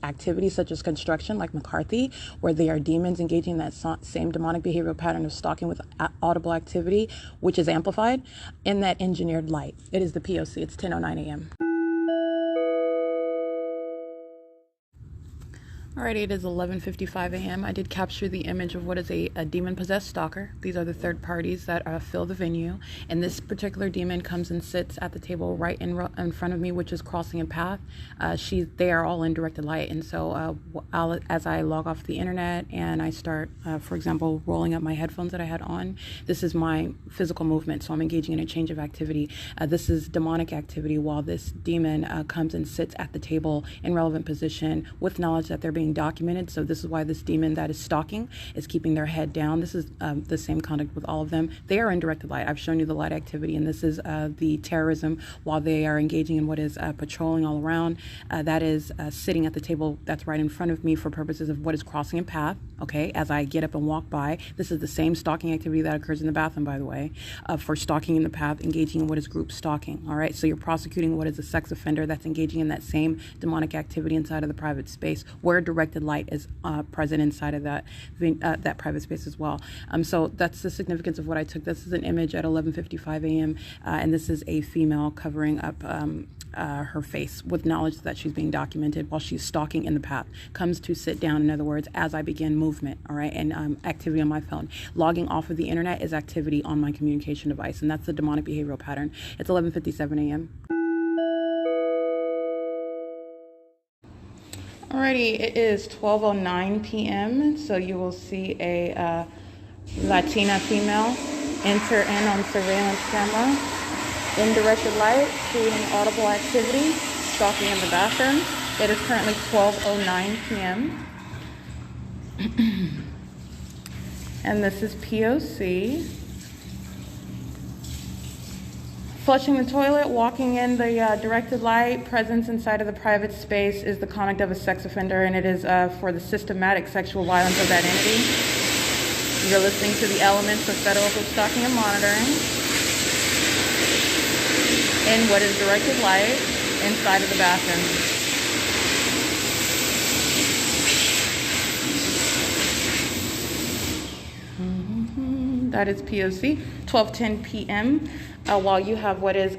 activities such as construction like McCarthy, where they are demons engaging in that same demonic behavioral pattern of stalking with audible activity, which is amplified in that engineered light. It is the P.O.C. It's 10:09 a.m. Alrighty, it is 11:55 a.m. I did capture the image of what is a demon-possessed stalker. These are the third parties that fill the venue, and this particular demon comes and sits at the table right in front of me, which is crossing a path. They are all in directed light, and so as I log off the internet and I start, for example, rolling up my headphones that I had on, this is my physical movement, so I'm engaging in a change of activity. This is demonic activity while this demon comes and sits at the table in relevant position with knowledge that they're being documented. So this is why this demon that is stalking is keeping their head down. This is the same conduct with all of them. They are in directed light. I've shown you the light activity, and this is the terrorism while they are engaging in what is patrolling all around. That is sitting at the table that's right in front of me for purposes of what is crossing a path. Okay, as I get up and walk by, this is the same stalking activity that occurs in the bathroom, by the way, for stalking in the path, engaging in what is group stalking. All right, so you're prosecuting what is a sex offender that's engaging in that same demonic activity inside of the private space where directed light is present inside of that private space as well. So that's the significance of what I took. This is an image at 11:55 a.m. And this is a female covering up her face with knowledge that she's being documented while she's stalking in the path. Comes to sit down, in other words, as I begin movement, all right, and activity on my phone. Logging off of the internet is activity on my communication device, and that's the demonic behavioral pattern. It's 11:57 a.m. Alrighty, it is 12:09 p.m. So you will see a Latina female enter in on surveillance camera in directed light, creating audible activity, stalking in the bathroom. It is currently 12:09 p.m. And this is P.O.C. Flushing the toilet, walking in the directed light, presence inside of the private space is the conduct of a sex offender, and it is for the systematic sexual violence of that entity. You're listening to the elements of federal group stalking and monitoring in what is directed light inside of the bathroom. That is P.O.C. 12:10 p.m. While you have what is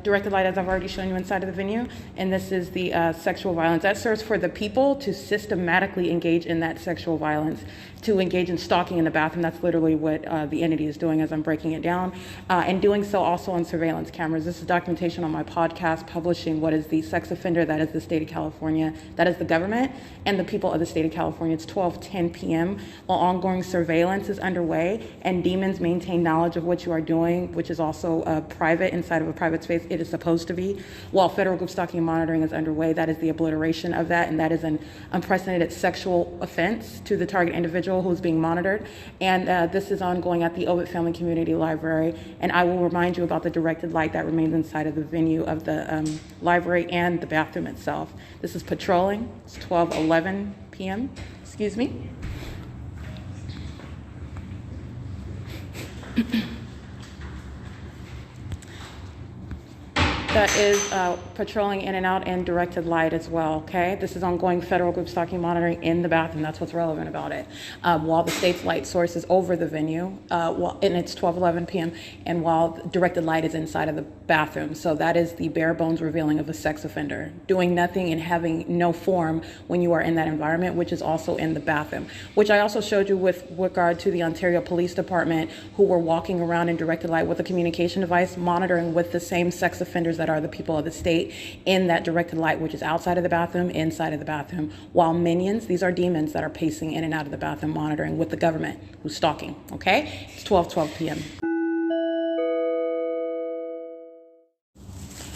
directed light, as I've already shown you, inside of the venue, and this is the sexual violence. That serves for the people to systematically engage in that sexual violence, to engage in stalking in the bathroom. That's literally what the entity is doing as I'm breaking it down, and doing so also on surveillance cameras. This is documentation on my podcast, publishing what is the sex offender, that is the state of California, that is the government, and the people of the state of California. It's 12:10 p.m. while ongoing surveillance is underway, and demons maintain knowledge of what you are doing, which is also private, inside of a private space. It is supposed to be. While federal group stalking and monitoring is underway, that is the obliteration of that, and that is an unprecedented sexual offense to the target individual who is being monitored. And this is ongoing at the Ovid Family Community Library, and I will remind you about the directed light that remains inside of the venue of the library and the bathroom itself. This is patrolling. It's 12:11 p.m. Excuse me. That is patrolling in and out in directed light as well, okay? This is ongoing federal group stalking monitoring in the bathroom. That's what's relevant about it. While the state's light source is over the venue, and it's 12:11 p.m., and while directed light is inside of the bathroom. So that is the bare bones revealing of a sex offender, doing nothing and having no form when you are in that environment, which is also in the bathroom, which I also showed you with regard to the Ontario Police Department, who were walking around in directed light with a communication device, monitoring with the same sex offenders that are the people of the state in that directed light, which is outside of the bathroom, inside of the bathroom, while minions, these are demons that are pacing in and out of the bathroom, monitoring with the government who's stalking, okay? It's 12:12 p.m.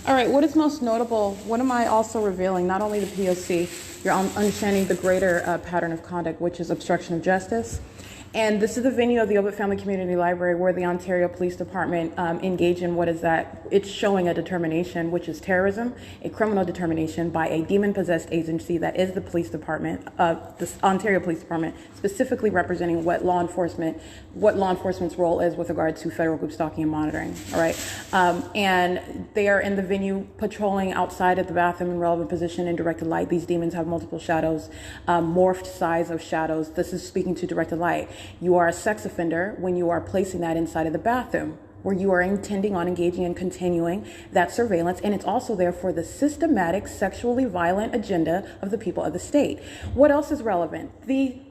All right, what is most notable? What am I also revealing? Not only the P.O.C., you're understanding the greater pattern of conduct, which is obstruction of justice. And this is the venue of the Ovid Family Community Library where the Ontario Police Department engage in what is that? It's showing a determination, which is terrorism, a criminal determination by a demon-possessed agency that is the police department, the Ontario Police Department, specifically representing what law enforcement's role is with regard to federal group stalking and monitoring, all right? And they are in the venue patrolling outside of the bathroom in relevant position in directed light. These demons have multiple shadows, morphed size of shadows. This is speaking to directed light. You are a sex offender when you are placing that inside of the bathroom. where you are intending on engaging and continuing that surveillance, and it's also there for the systematic sexually violent agenda of the people of the state. What else is relevant? The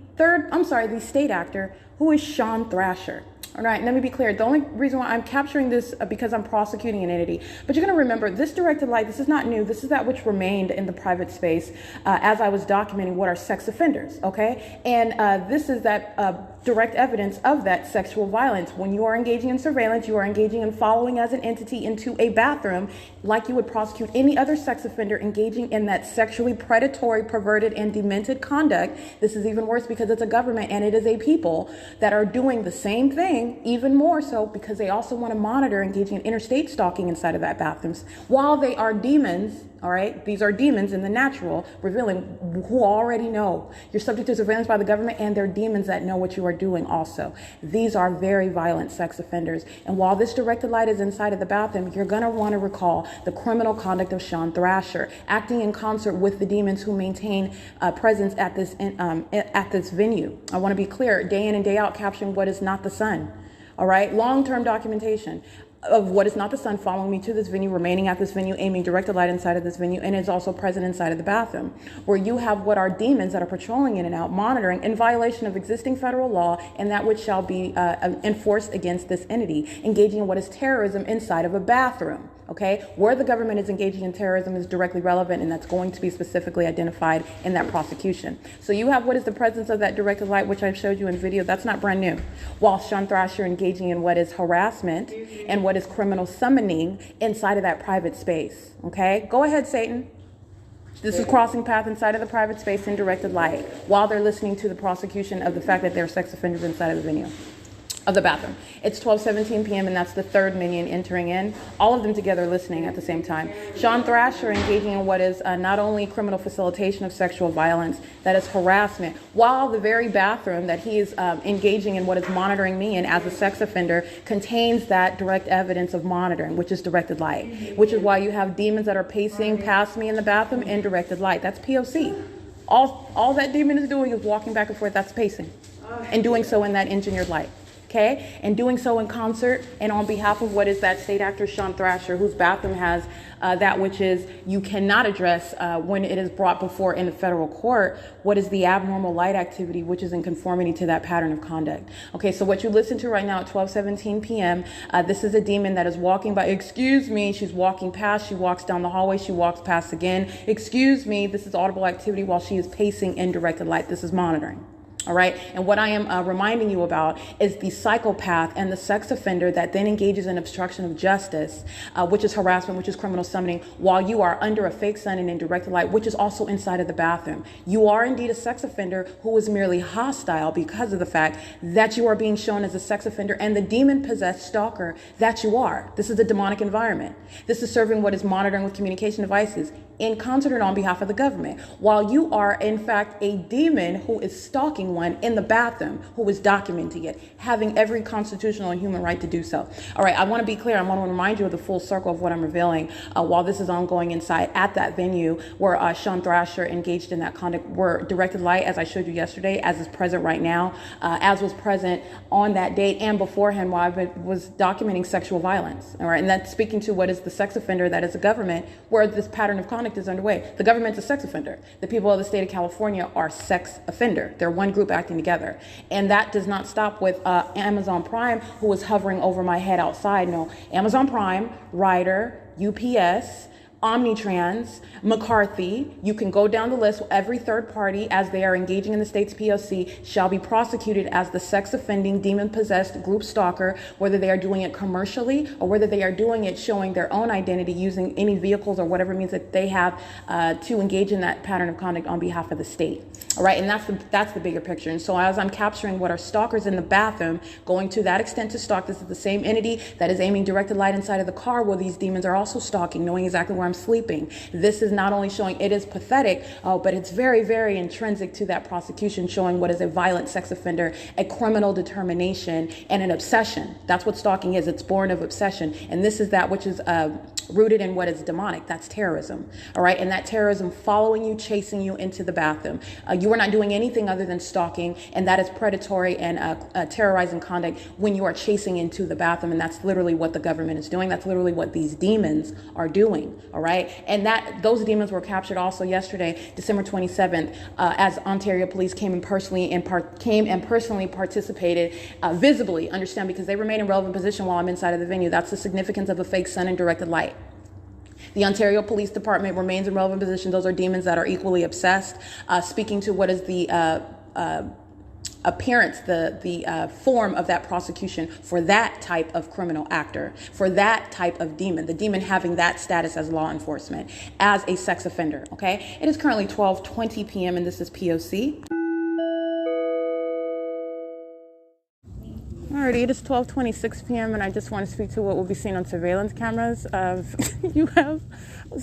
state actor, who is Sean Thrasher. All right, let me be clear. The only reason why I'm capturing this because I'm prosecuting an entity, but you're going to remember this directed light, this is not new. This is that which remained in the private space as I was documenting what are sex offenders, okay? And this is that direct evidence of that sexual violence. When you are engaging in surveillance, you are engaging in following as an entity into a bathroom like you would prosecute any other sex offender engaging in that sexually predatory, perverted, and demented conduct. This is even worse because it's a government and it is a people that are doing the same thing, even more so because they also want to monitor engaging in interstate stalking inside of that bathrooms while they are demons. All right, these are demons in the natural, revealing who already know. You're subject to surveillance by the government, and they're demons that know what you are doing also. These are very violent sex offenders. And while this directed light is inside of the bathroom, you're going to want to recall the criminal conduct of Sean Thrasher, acting in concert with the demons who maintain presence at this venue. I want to be clear, day in and day out, capturing what is not the sun. All right, long-term documentation of what is not the sun, following me to this venue, remaining at this venue, aiming directed light inside of this venue, and is also present inside of the bathroom, where you have what are demons that are patrolling in and out, monitoring in violation of existing federal law and that which shall be enforced against this entity, engaging in what is terrorism inside of a bathroom. Okay, where the government is engaging in terrorism is directly relevant, and that's going to be specifically identified in that prosecution. So you have what is the presence of that directed light, which I've showed you in video. That's not brand new. While Sean Thrasher engaging in what is harassment and what is criminal summoning inside of that private space. Okay, go ahead, Satan. This is crossing path inside of the private space in directed light while they're listening to the prosecution of the fact that they're sex offenders inside of the venue. Of the bathroom. It's 12:17 p.m. and that's the third minion entering in, all of them together listening at the same time. Sean Thrasher engaging in what is not only criminal facilitation of sexual violence, that is harassment, while the very bathroom that he is engaging in what is monitoring me in as a sex offender contains that direct evidence of monitoring, which is directed light, which is why you have demons that are pacing past me in the bathroom in directed light. That's P.O.C. All that demon is doing is walking back and forth. That's pacing and doing so in that engineered light. Okay, and doing so in concert and on behalf of what is that state actor Sean Thrasher, whose bathroom has that which is you cannot address when it is brought before in the federal court, what is the abnormal light activity, which is in conformity to that pattern of conduct. Okay, so what you listen to right now at 12:17 p.m., this is a demon that is walking by. Excuse me, she's walking past, she walks down the hallway, she walks past again. Excuse me, this is audible activity while she is pacing in directed light. This is monitoring. All right. And what I am reminding you about is the psychopath and the sex offender that then engages in obstruction of justice, which is harassment, which is criminal summoning, while you are under a fake sun and in directed light, which is also inside of the bathroom. You are indeed a sex offender who is merely hostile because of the fact that you are being shown as a sex offender and the demon-possessed stalker that you are. This is a demonic environment. This is serving what is monitoring with communication devices in concert and on behalf of the government, while you are in fact a demon who is stalking one in the bathroom, who is documenting it, having every constitutional and human right to do so. All right, I want to be clear. I want to remind you of the full circle of what I'm revealing while this is ongoing inside at that venue where Sean Thrasher engaged in that conduct, where directed light, as I showed you yesterday, as is present right now, as was present on that date and beforehand while I was documenting sexual violence. All right, and that's speaking to what is the sex offender that is a government where this pattern of conduct is underway. The government's a sex offender. The people of the state of California are sex offender. They're one group acting together. And that does not stop with Amazon Prime, who is hovering over my head outside. No, Amazon Prime, Ryder, UPS, Omnitrans, McCarthy, you can go down the list. Every third party, as they are engaging in the state's P.O.C, shall be prosecuted as the sex offending, demon-possessed group stalker, whether they are doing it commercially or whether they are doing it showing their own identity using any vehicles or whatever means that they have to engage in that pattern of conduct on behalf of the state. All right, and that's the bigger picture. And so as I'm capturing what are stalkers in the bathroom, going to that extent to stalk, this is the same entity that is aiming directed light inside of the car where these demons are also stalking, knowing exactly where I'm sleeping. This is not only showing it is pathetic, but it's very, very intrinsic to that prosecution, showing what is a violent sex offender, a criminal determination, and an obsession. That's what stalking is. It's born of obsession. And this is that which is rooted in what is demonic. That's terrorism. All right. And that terrorism following you, chasing you into the bathroom. You are not doing anything other than stalking. And that is predatory and terrorizing conduct when you are chasing into the bathroom. And that's literally what the government is doing. That's literally what these demons are doing. All right. And those demons were captured also yesterday, December 27th, as Ontario police came and personally participated visibly, understand, because they remain in relevant position while I'm inside of the venue. That's the significance of a fake sun and directed light. The Ontario Police Department remains in relevant position. Those are demons that are equally obsessed, speaking to what is the appearance, the form of that prosecution for that type of criminal actor, for that type of demon, the demon having that status as law enforcement, as a sex offender. Okay, it is currently 12:20 p.m. and this is P.O.C. Alrighty, it is 12:26 p.m. and I just want to speak to what will be seen on surveillance cameras of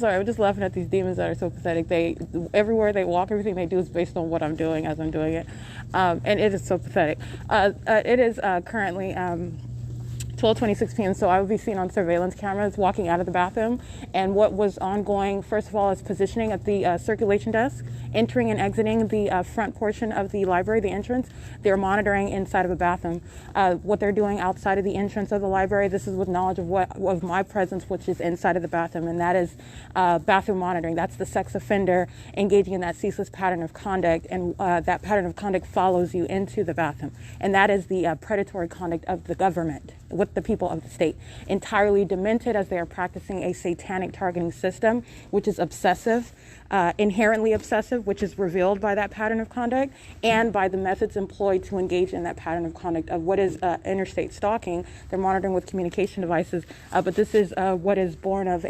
I'm just laughing at these demons that are so pathetic. Everywhere they walk, everything they do is based on what I'm doing as I'm doing it. And it is so pathetic. It is currently 12:26 p.m. So I will be seen on surveillance cameras walking out of the bathroom. And what was ongoing, first of all, is positioning at the circulation desk, entering and exiting the front portion of the library, the entrance. They're monitoring inside of a bathroom. What they're doing outside of the entrance of the library, this is with knowledge of my presence, which is inside of the bathroom, and that is bathroom monitoring. That's the sex offender engaging in that ceaseless pattern of conduct, and that pattern of conduct follows you into the bathroom. And that is the predatory conduct of the government with the people of the state, entirely demented as they are practicing a satanic targeting system, which is obsessive, inherently obsessive, which is revealed by that pattern of conduct and by the methods employed to engage in that pattern of conduct of what is interstate stalking. They're monitoring with communication devices, but this is what is born of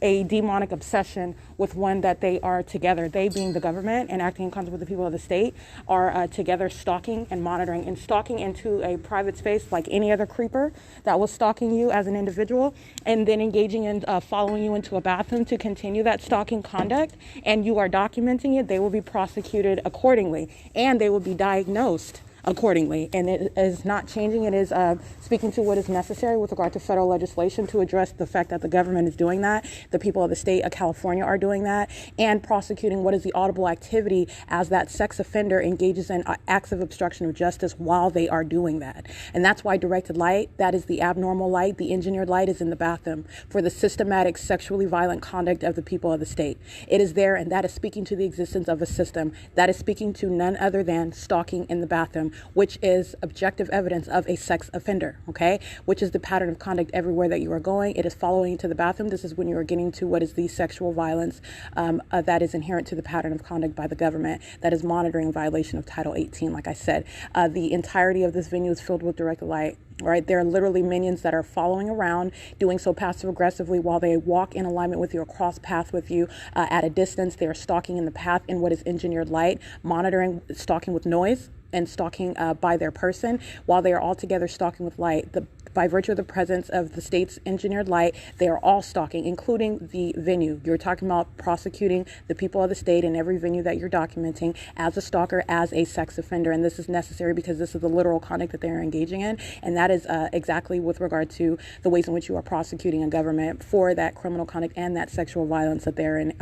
a demonic obsession with one that they are together, they being the government and acting in concert with the people of the state, are together stalking and monitoring and stalking into a private space like any other creeper that was stalking you as an individual, and then engaging in following you into a bathroom to continue that stalking conduct, and you are documenting it. They will be prosecuted accordingly, and they will be diagnosed accordingly. And it is not changing. It is speaking to what is necessary with regard to federal legislation to address the fact that the government is doing that, the people of the state of California are doing that, and prosecuting what is the audible activity as that sex offender engages in acts of obstruction of justice while they are doing that. And that's why directed light, that is the abnormal light, the engineered light, is in the bathroom for the systematic sexually violent conduct of the people of the state. It is there, and that is speaking to the existence of a system that is speaking to none other than stalking in the bathroom, which is objective evidence of a sex offender, okay? Which is the pattern of conduct everywhere that you are going. It is following to the bathroom. This is when you are getting to what is the sexual violence that is inherent to the pattern of conduct by the government that is monitoring violation of Title 18, like I said. The entirety of this venue is filled with directed light. Right, there are literally minions that are following around, doing so passive aggressively while they walk in alignment with you or cross path with you at a distance. They are stalking in the path in what is engineered light, monitoring, stalking with noise, and stalking by their person while they are all together stalking with light. By virtue of the presence of the state's engineered light, they are all stalking, including the venue. You're talking about prosecuting the people of the state in every venue that you're documenting as a stalker, as a sex offender. And this is necessary because this is the literal conduct that they're engaging in. And that is exactly with regard to the ways in which you are prosecuting a government for that criminal conduct and that sexual violence that they're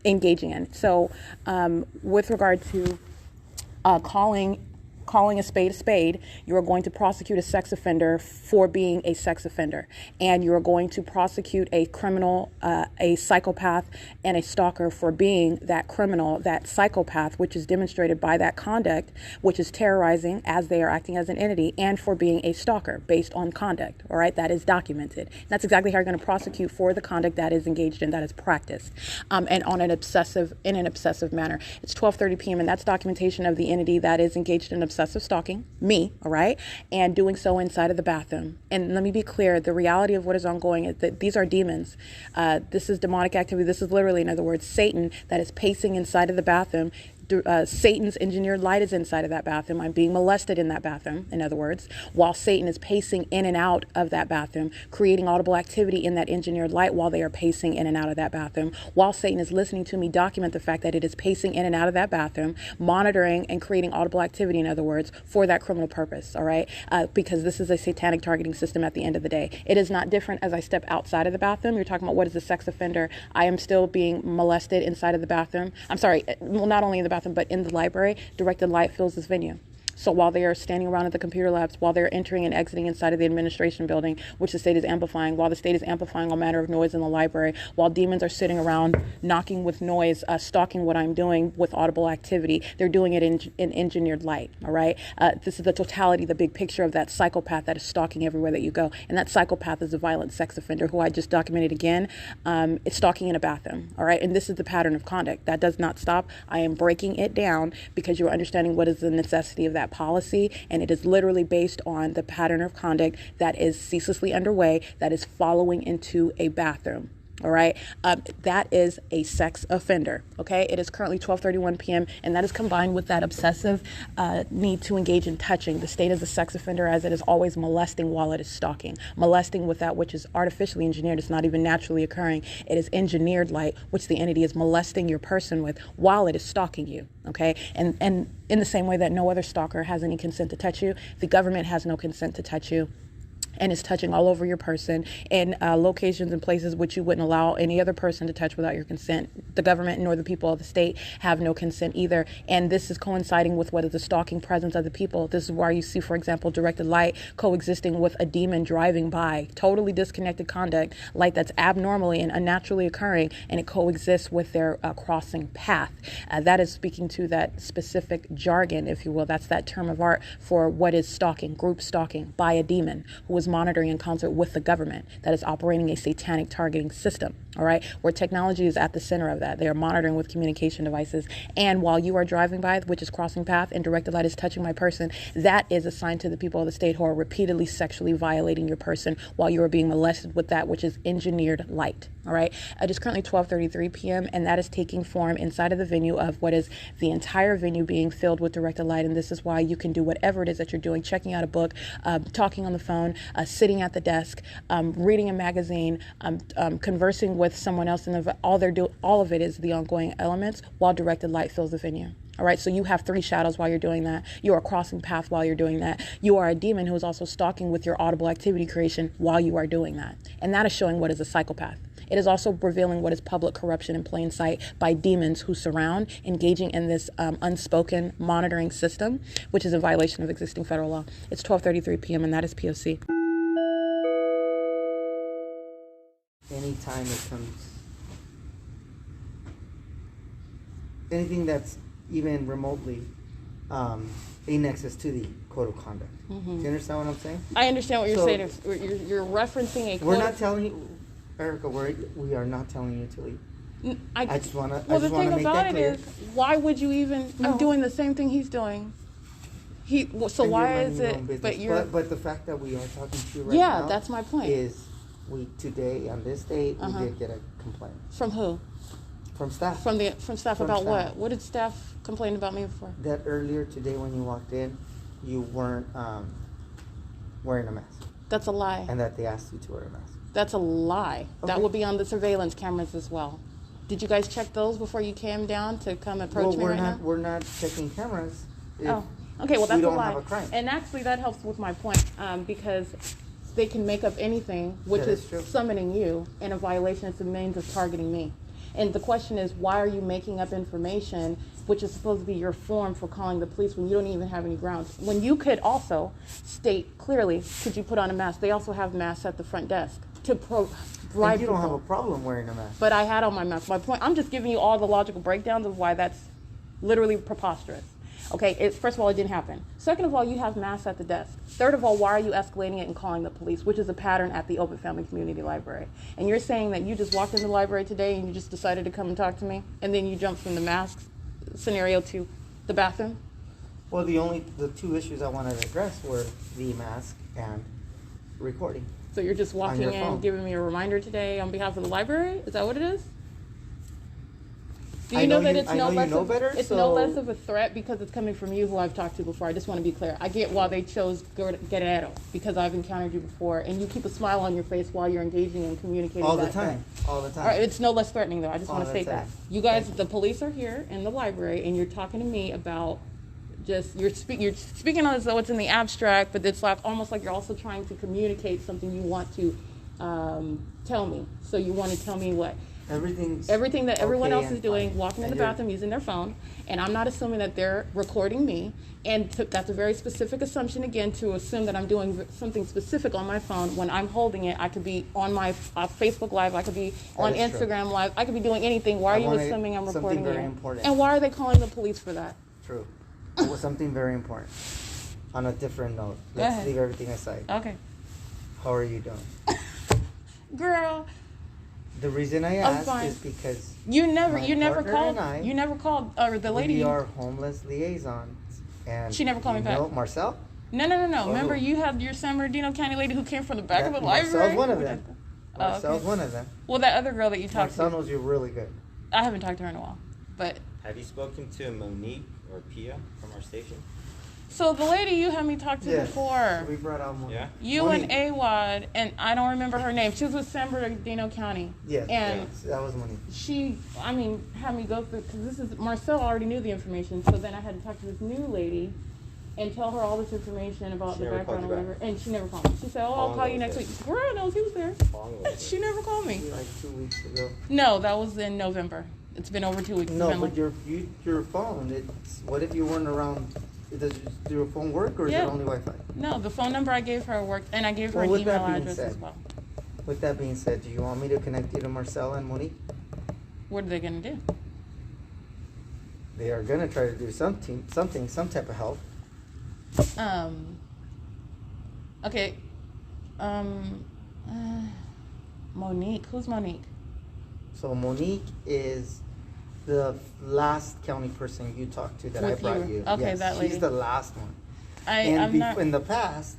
engaging in. So with regard to calling a spade, you are going to prosecute a sex offender for being a sex offender. And you are going to prosecute a criminal, a psychopath, and a stalker for being that criminal, that psychopath, which is demonstrated by that conduct, which is terrorizing as they are acting as an entity, and for being a stalker based on conduct, all right? That is documented. That's exactly how you're going to prosecute for the conduct that is engaged in, that is practiced, and in an obsessive manner. It's 12:30 p.m. and that's documentation of the entity that is engaged in obsessive stalking, me, all right, and doing so inside of the bathroom. And let me be clear, the reality of what is ongoing is that these are demons. This is demonic activity. This is literally, in other words, Satan that is pacing inside of the bathroom, Satan's engineered light is inside of that bathroom. I'm being molested in that bathroom, in other words, while Satan is pacing in and out of that bathroom, creating audible activity in that engineered light while they are pacing in and out of that bathroom, while Satan is listening to me document the fact that it is pacing in and out of that bathroom, monitoring and creating audible activity, in other words, for that criminal purpose, all right? Because this is a satanic targeting system at the end of the day. It is not different as I step outside of the bathroom. You're talking about what is a sex offender. I am still being molested inside of the bathroom. I'm sorry, well, not only in the bathroom, but in the library. Directed light fills this venue. So while they are standing around at the computer labs, while they're entering and exiting inside of the administration building, which the state is amplifying, while the state is amplifying all manner of noise in the library, while demons are sitting around knocking with noise, stalking what I'm doing with audible activity, they're doing it in engineered light, all right? This is the totality, the big picture of that psychopath that is stalking everywhere that you go. And that psychopath is a violent sex offender who I just documented again. It's stalking in a bathroom, all right? And this is the pattern of conduct. That does not stop. I am breaking it down because you're understanding what is the necessity of that policy, and it is literally based on the pattern of conduct that is ceaselessly underway, that is following into a bathroom. All right. That is a sex offender. OK, it is currently 12:31 p.m. and that is combined with that obsessive need to engage in touching. The state is a sex offender as it is always molesting while it is stalking, molesting with that which is artificially engineered. It's not even naturally occurring. It is engineered light, which the entity is molesting your person with while it is stalking you. OK, and in the same way that no other stalker has any consent to touch you, the government has no consent to touch you, and is touching all over your person in locations and places which you wouldn't allow any other person to touch without your consent. The government nor the people of the state have no consent either. And this is coinciding with what is the stalking presence of the people. This is why you see, for example, directed light coexisting with a demon driving by. Totally disconnected conduct, light that's abnormally and unnaturally occurring, and it coexists with their crossing path. That is speaking to that specific jargon, if you will. That's that term of art for what is stalking, group stalking by a demon who is monitoring in concert with the government that is operating a satanic targeting system, all right, where technology is at the center of that. They are monitoring with communication devices. And while you are driving by, which is crossing path, and directed light is touching my person, that is assigned to the people of the state who are repeatedly sexually violating your person while you are being molested with that which is engineered light, all right? It is currently 12:33 p.m. and that is taking form inside of the venue of what is the entire venue being filled with directed light. And this is why you can do whatever it is that you're doing, checking out a book, talking on the phone, sitting at the desk, reading a magazine, conversing with someone else, and all of it is the ongoing elements while directed light fills the venue. All right, so you have three shadows while you're doing that. You are crossing path while you're doing that. You are a demon who is also stalking with your audible activity creation while you are doing that. And that is showing what is a psychopath. It is also revealing what is public corruption in plain sight by demons who surround, engaging in this unspoken monitoring system, which is in violation of existing federal law. It's 12:33 p.m. and that is P.O.C. Anytime it comes, anything that's even remotely a nexus to the code of conduct. Do you understand what I'm saying? I understand what you're saying. You're referencing a code. We're not telling you, Erica, we are not telling you to leave. I just want to Well, the thing make about that it clear. is, why would you even? No. I'm doing the same thing he's doing. So And why you're is running your own it? business. But the fact that we are talking to you right now. Yeah, that's my point. Is today on this date we did get a complaint From who? from staff. From staff about staff. what? What did staff complain about me for? That earlier today when you walked in, you weren't wearing a mask, That's a lie. and that they asked you to wear a mask. That's a lie. Okay. That will be on the surveillance cameras as well. Did you guys check those before you came down to come approach me right now? We're not checking cameras. If Okay, well, that's we don't a lie. have a crime. And actually, that helps with my point because they can make up anything, which That is is true. summoning you in a violation. It's a means of targeting me. And the question is, why are you making up information which is supposed to be your form for calling the police when you don't even have any grounds? When you could also state clearly, could you put on a mask? They also have masks at the front desk to bribe And you don't have people. a problem wearing a mask. But I had on my mask. My point, I'm just giving you all the logical breakdowns of why that's literally preposterous. Okay, first of all, it didn't happen. Second of all, you have masks at the desk. Third of all, why are you escalating it and calling the police, which is a pattern at the Open Family Community Library? And you're saying that you just walked in the library today and you just decided to come and talk to me, and then you jumped from the mask scenario to the bathroom? Well, the two issues I wanted to address were the mask and recording. So you're just walking your in, phone. giving me a reminder today on behalf of the library? Is that what it is? Do you know that it's I no know less you know of, better, it's so no less of a threat because it's coming from you, who I've talked to before. I just want to be clear. I get why they chose Guerrero, because I've encountered you before, and you keep a smile on your face while you're engaging and communicating. all the that time, threat. all the time. All right, it's no less threatening, though. I just All want to the state that. time. You guys, Thank the police are here in the library, and you're talking to me about just you're speaking as though it's in the abstract, but it's like almost like you're also trying to communicate something you want to tell me. So you want to tell me what? Everything that everyone else is doing, fine. walking in And the bathroom using their phone, and I'm not assuming that they're recording me, and that's a very specific assumption, again, to assume that I'm doing something specific on my phone. When I'm holding it, I could be on my Facebook Live, I could be on is true. Instagram Live, I could be doing anything. Why are you assuming I'm recording something very you? important. And why are they calling the police for that? True. It was something very important. On a different note, let's ahead. leave everything aside. Okay. How are you doing? Girl, The reason I I'm asked fine. is because you never partner and called the lady. we are homeless liaisons, and She never called me back. Marcel? No. Or Remember, who? you had your San Bernardino County lady who came from the back of the Marcel's library? one of them. Oh, Marcel's okay. one of them. Well, that other girl that you talked Marcel to, knows you really good. I haven't talked to her in a while. But Have you spoken to Monique or Pia from our station? so the lady you had me talk to before, We brought out Monique. Yeah. you Monique. and AWAD, and I don't remember her name. She was with San Bernardino County. Yes, And that was Monique. she, had me go through, because Marcel already knew the information, so then I had to talk to this new lady and tell her all this information about She the never background or called you whatever. And she never called me. She said, oh, I'll long call you ago next was week. Girl knows he was there. How long ago was She it? never called me. Like 2 weeks ago. No, that was in November. It's been over 2 weeks. It's No, been but like- your phone. What if you weren't around? Does your phone work, or is Yeah. it only Wi-Fi? No, the phone number I gave her worked, and I gave her Well, an with email that being address as said- well. With that being said, do you want me to connect you to Marcel and Monique? What are they gonna do? They are gonna try to do some type of help. Okay. Monique. Who's Monique? So Monique is the last county person you talked to that With I brought you. you. Okay, Yes, that lady. She's the last one. I'm not. In the past,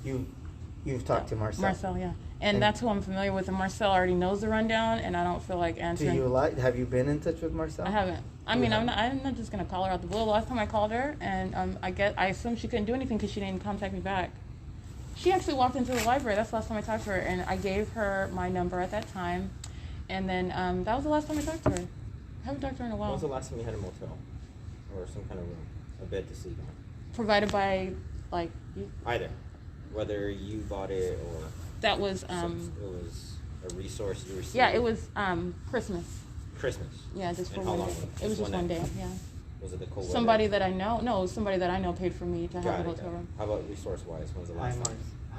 you've talked to Marcel. Marcel, yeah. And And- that's who I'm familiar with. And Marcel already knows the rundown, and I don't feel like Do answering. you have you been in touch with Marcel? I haven't. I You mean, haven't? I'm not just gonna call her out the blue. Last time I called her, and I assume she couldn't do anything because she didn't contact me back. She actually walked into the library. That's the last time I talked to her, and I gave her my number at that time. And then that was the last time I talked to her. I haven't talked to her in a When while. was the last time you had a motel? Or some kind of room? A bed to sleep on? Provided by, like, you. Either. Whether you bought it or That was it was a resource you received. yeah, it was Christmas. Christmas. Yeah, just for And how one long day. was it? It was just one day. night? Yeah. Was it the cold weather? Somebody that I know. No, it was somebody that I know paid for me to have Got a it, hotel got it. room. How about resource-wise? When's the last time?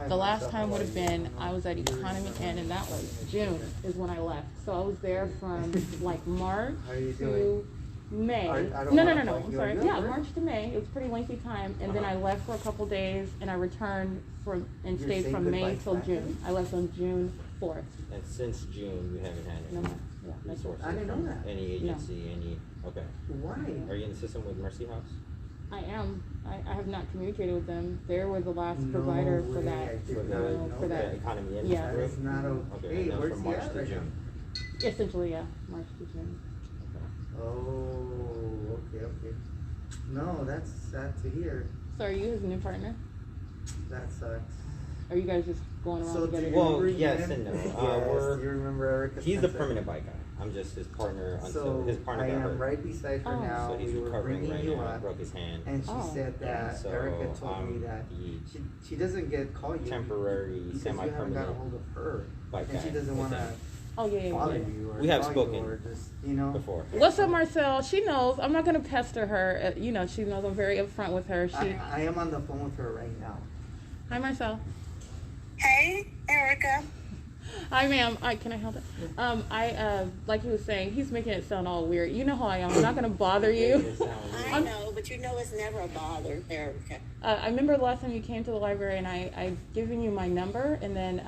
The last time would have been I was at Economy Inn, and that was June is when I left. So I was there from like March How are you to doing? May. I don't No. wanna I'm point you sorry. out. Yeah, March to May. It was a pretty lengthy time, and then I Uh-huh. left for a couple days, and I returned and You're stayed saying from May goodbye till back June. then? I left on June 4th. And since June, you haven't had No any more. Yeah, that's it. resources I didn't know from that. any agency, okay. Why? Are you in the system with Mercy House? I am. I have not communicated with them. They were the last No provider for way, that. I did For not the, know for that. the economy in Yeah. That group? is not okay. Okay, and then Where's from the March at to right June. Essentially, yeah, March to June. Oh, okay. No, that's sad to hear. So are you his new partner? That sucks. Are you guys just going around So do together? you Well, remember yes him? and no. Yes, you remember Erica? He's the Spencer? permanent bike guy. I'm just his partner until So his partner I got am hurt. right beside her Oh. now. So he's We were recovering bringing right you now. up, Broke his hand. and she Oh. said that So, Erica told me that he she doesn't call you temporary, because you haven't got a semi-permanent hold of her, bike and she guy doesn't with want to him Oh, yeah. bother you or We have call spoken you or just before. What's up, Marcel? She knows. I'm not going to pester her. She knows I'm very upfront with her. I am on the phone with her right now. Hi, Marcel. Hey, Erica. Hi, ma'am. Can I help it? Like he was saying, he's making it sound all weird. You know how I am. I'm not going to bother you. I know, but you know it's never a bother, Erica. I remember the last time you came to the library, and I've given you my number, and then,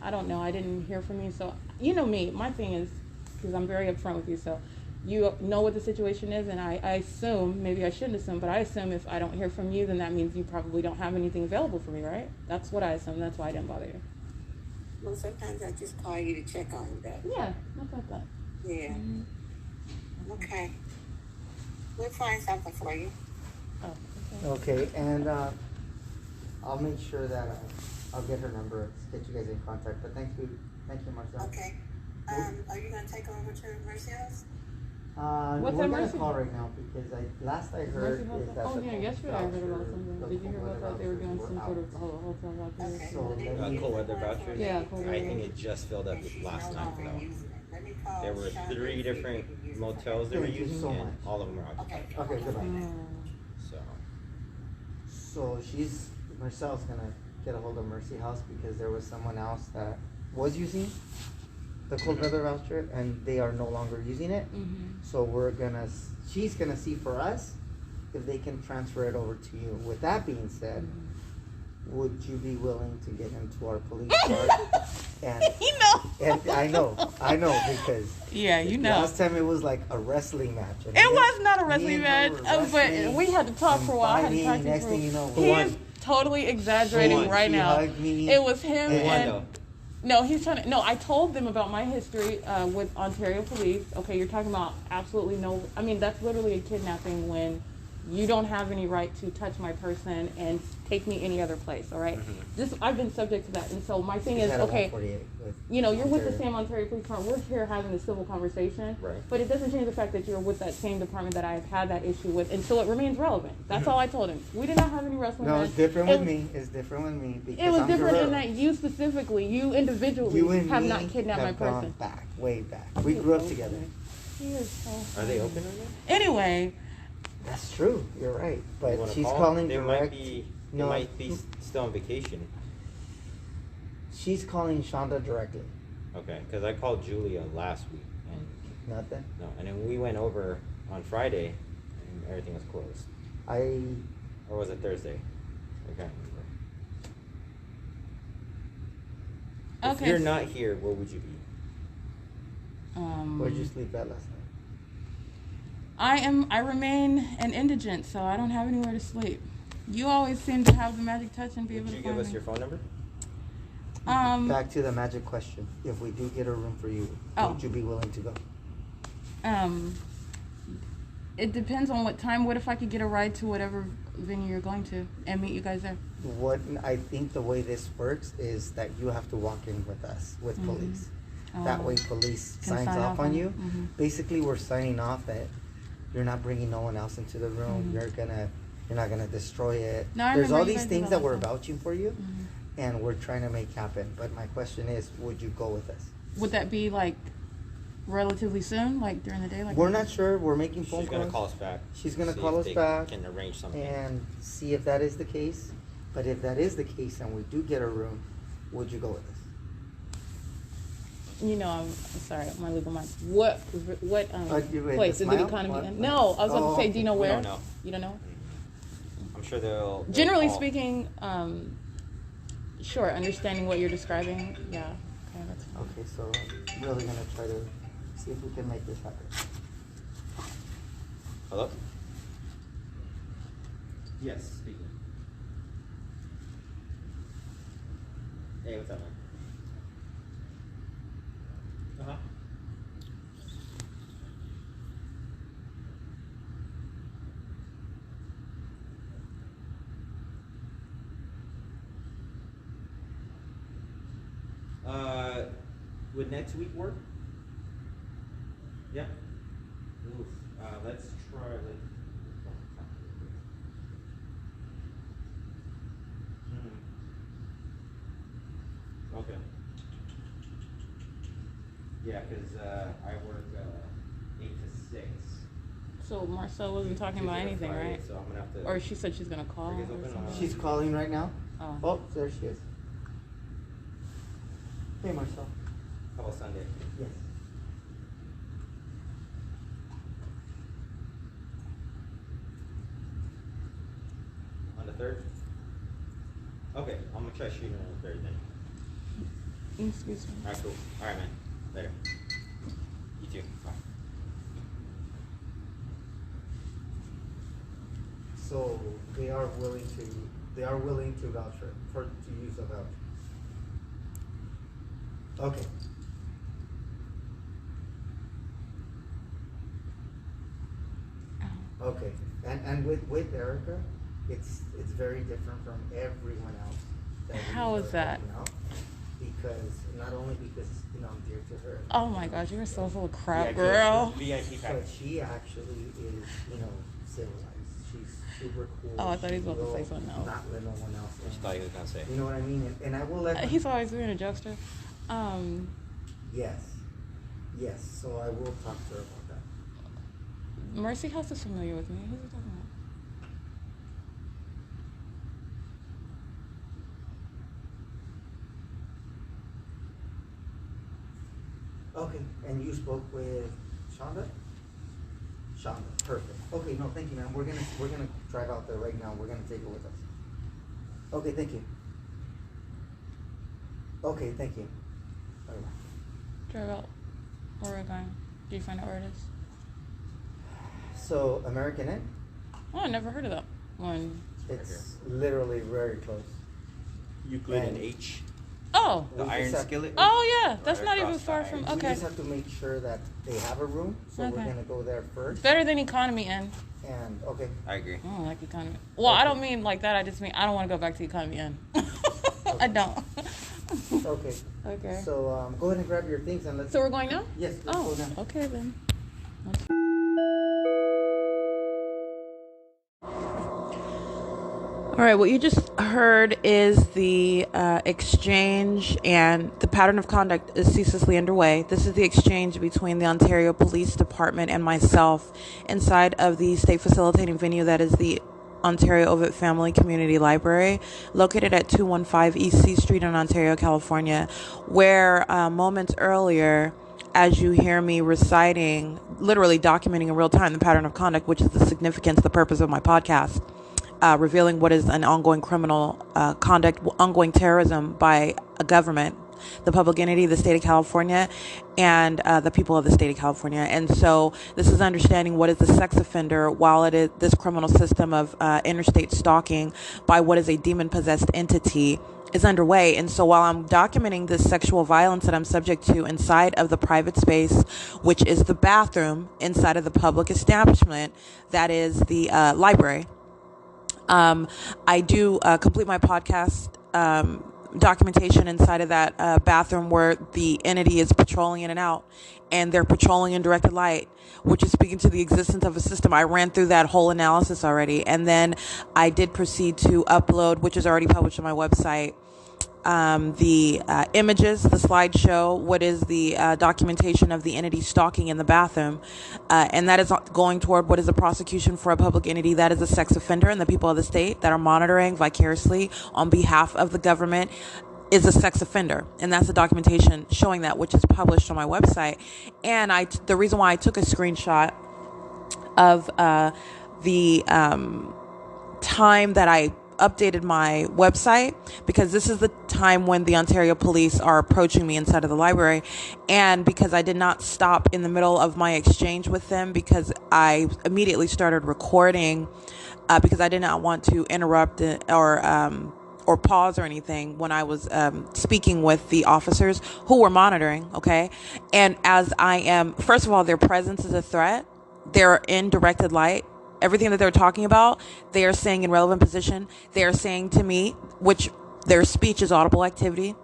I don't know. I didn't hear from you. So, you know me. My thing is, because I'm very upfront with you, so you know what the situation is, and I assume, maybe I shouldn't assume, but I assume if I don't hear from you, then that means you probably don't have anything available for me, right? That's what I assume. That's why I didn't bother you. Well, sometimes I just call you to check on you, though. Yeah, not about that. Yeah. Okay. We'll find something for you. Oh, Okay, and I'll make sure that I'll get her number, get you guys in contact. But thank you, Marcel. Okay. Are you gonna take over to Mercy House? What's we're that gonna Mercy call House? right now because last I heard Mercy is House? that Oh the yeah, yesterday I heard about voucher- something. the Did you hear cold about weather that? They were doing vouchers some were sort of out. hotel voucher. Okay. So Well, they let me- Cold weather vouchers? Yeah, cold I weather. think it just filled up And she's last no night longer though. using it. Let me call There were Shonda 3 and see if different we can use it. motels they were Thank you using, so and much. all of them were occupied. Okay, goodbye. So, So Marcel's gonna get a hold of Mercy House because there was someone else that was using the cold weather voucher and they are no longer using it. So she's gonna see for us if they can transfer it over to you. With that being said, would you be willing to get into our police car? And You know. and I know because Yeah, you know. last time it was like a wrestling match. And It me- was not a me wrestling and her match, were but wrestling we had to talk and for a while. I had to fighting. talk to Next thing you know, he is totally exaggerating won? right She now. hugged me. It was him Who won, and though? no, he's trying to. No, I told them about my history with Ontario police. Okay, you're talking about absolutely no. I mean, that's literally a kidnapping when you don't have any right to touch my person and take me any other place. All right, I've been subject to that, and so my thing She's is had a okay. 148 with You know, you're with the Ontario. same Ontario Police Department. We're here having a civil conversation. Right. But it doesn't change the fact that you're with that same department that I've had that issue with, and so it remains relevant. That's all I told him. We did not have any wrestling No, match. it's different It with was- me. It's different with me because It was I'm different Guerrero. in that you specifically, you individually, You and have me not kidnapped my have gone person. back, way back. We grew up together. He is so are they funny. open right now? Anyway, That's true. You're right. You But wanna she's call? calling They direct. They No. might be still on vacation. She's calling Shonda directly. Okay, because I called Julia last week, and Nothing. no, and then we went over on Friday, and everything was closed. Or was it Thursday? I can't remember. If Okay. you're not here, where would you be? Where'd you sleep at last night? I remain an indigent, so I don't have anywhere to sleep. You always seem to have the magic touch and be able Would to you find give us me. your phone number? Back to the magic question. If we do get a room for you, Oh. would you be willing to go? It depends on what time. What if I could get a ride to whatever venue you're going to and meet you guys there? What I think the way this works is that you have to walk in with us, with police. That Oh. way police Can signs sign off off on on you. it. Mhm. Basically, we're signing off that you're not bringing no one else into the room. You're not gonna destroy it. No, I There's remember all you these guys did things all that that we're stuff. vouching for you, and we're trying to make happen. But my question is, would you go with us? Would that be like relatively soon, like during the day? Like We're not sure. We're making phone She's gonna calls. call us back. She's gonna see call if us they back Can arrange something. and see if that is the case. But if that is the case and we do get a room, would you go with us? You know, I'm sorry, my legal mind. What You ready place to is the smile? economy What? in? No, I was about Oh, to say, do you know We where? don't know. You don't know? I'm sure they'll Generally call. speaking, sure, understanding what you're describing, yeah. Okay, that's fine. Okay, so I'm really gonna try to see if we can make this happen. Hello? Yes, speaking. Hey, what's up, man? Uh-huh. Would next week work? Yeah. Oof. Let's try. Okay. Yeah, because I work 8 to 6. So Marcel wasn't talking about Tuesday to anything, Friday, right? So I'm gonna have to. Or she said she's gonna call. Are you guys or open something. on- She's calling right now. Oh. Oh, there she is. Hey, Marcel. How about Sunday? Yes. On the 3rd? Okay, I'm gonna try shooting on the 3rd then. Excuse me. Alright, cool. Alright, man. Later. You too. Bye. So they are willing to vouch to use a voucher. Okay. Okay, and with Erica, it's very different from everyone else. How is that? Because not only because I'm dear to her. Oh my gosh, you're so full of crap, VIP, girl. VIP But package. she actually is civilized. She's super cool. Oh, I thought he was about to say something else. Not let no one else Which thought he was gonna say. You know what I mean? And I will let him. He's always being a jokester. Yes. So I will talk to her about that. Mercy House is familiar with me. Who's he talking about? Okay, and you spoke with Shonda? Shonda, perfect. Okay, no, thank you, man. We're gonna drive out there right now. We're gonna take her with us. Okay, thank you. Okay, thank you. All right. Drive out. Where are we going? Did you find out where it is? So, American Inn? Oh, I never heard of that one. It's literally very close. Euclid and H. Oh. The iron skillet. Oh yeah, that's Right not even across far the from. iron. We Okay. just have to make sure that they have a room, so Okay. we're gonna go there first. Better than Economy Inn. And okay, I agree. I don't like Economy. Well, I don't mean like that. I just mean I don't want to go back to Economy Inn. I don't. okay. Okay. So go ahead and grab your things and let's. So we're going now? Yes. Let's Oh, go now. okay then. All right, what you just heard is the exchange, and the pattern of conduct is ceaselessly underway. This is the exchange between the Ontario Police Department and myself inside of the state facilitating venue that is the Ontario Ovitt Family Community Library, located at 215 East C Street in Ontario, California, where moments earlier, as you hear me reciting, literally documenting in real time the pattern of conduct, which is the significance, the purpose of my podcast, revealing what is an ongoing criminal conduct, ongoing terrorism by a government, the public entity, the state of California, and the people of the state of California. And so this is understanding what is the sex offender, while it is this criminal system of interstate stalking by what is a demon-possessed entity is underway. And so while I'm documenting this sexual violence that I'm subject to inside of the private space, which is the bathroom inside of the public establishment, that is the library, I do complete my podcast documentation inside of that bathroom where the entity is patrolling in and out, and they're patrolling in directed light, which is speaking to the existence of a system. I ran through that whole analysis already, and then I did proceed to upload, which is already published on my website, the images, the slideshow, what is the documentation of the entity stalking in the bathroom, and that is going toward what is a prosecution for a public entity that is a sex offender, and the people of the state that are monitoring vicariously on behalf of the government is a sex offender. And that's the documentation showing that, which is published on my website. And the reason why I took a screenshot of the time that I updated my website, because this is the time when the Ontario police are approaching me inside of the library, and because I did not stop in the middle of my exchange with them, because I immediately started recording, because I did not want to interrupt or pause or anything when I was speaking with the officers who were monitoring, okay? And as I am, first of all, their presence is a threat. They're in directed light. Everything that they're talking about, they are saying in relevant position. They are saying to me, which their speech is audible activity,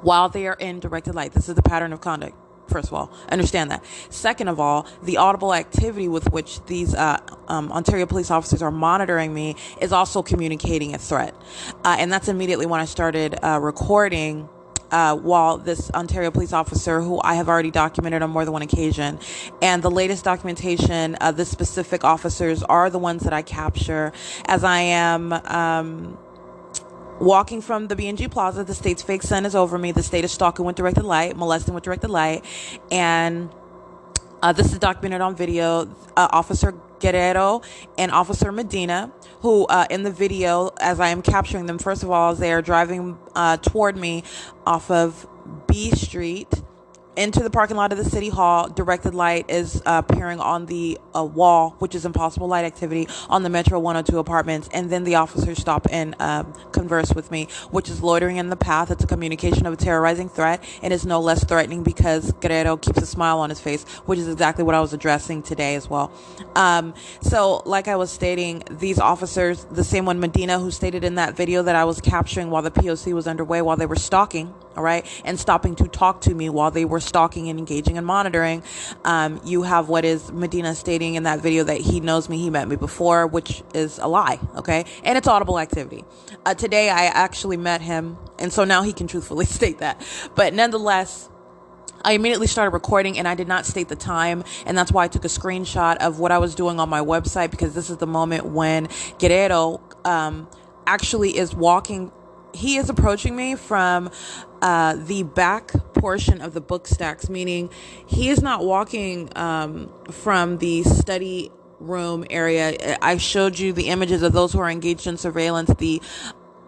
while they are in directed light. This is the pattern of conduct. First of all, understand that. Second of all, the audible activity with which these Ontario police officers are monitoring me is also communicating a threat. And that's immediately when I started recording while this Ontario police officer, who I have already documented on more than one occasion, and the latest documentation of the specific officers are the ones that I capture as I am walking from the B&G Plaza. The state's fake sun is over me. The state is stalking with directed light, molesting with directed light, and this is documented on video. Officer Guerrero and Officer Medina, who in the video, as I am capturing them, first of all, as they are driving toward me off of B Street, into the parking lot of the city hall. Directed light is appearing on the wall, which is impossible light activity on the Metro 102 apartments. And then the officers stop and converse with me, which is loitering in the path. It's a communication of a terrorizing threat, and is no less threatening because Guerrero keeps a smile on his face, which is exactly what I was addressing today as well. So like I was stating, these officers, the same one Medina who stated in that video that I was capturing while the P.O.C was underway, while they were stalking, all right, and stopping to talk to me while they were stalking and engaging and monitoring. You have what is Medina stating in that video that he knows me, he met me before, which is a lie, okay? And it's audible activity. Today I actually met him, and so now he can truthfully state that. But nonetheless, I immediately started recording, and I did not state the time, and that's why I took a screenshot of what I was doing on my website, because this is the moment when Guerrero actually is walking. He is approaching me from the back portion of the book stacks, meaning he is not walking from the study room area. I showed you the images of those who are engaged in surveillance. The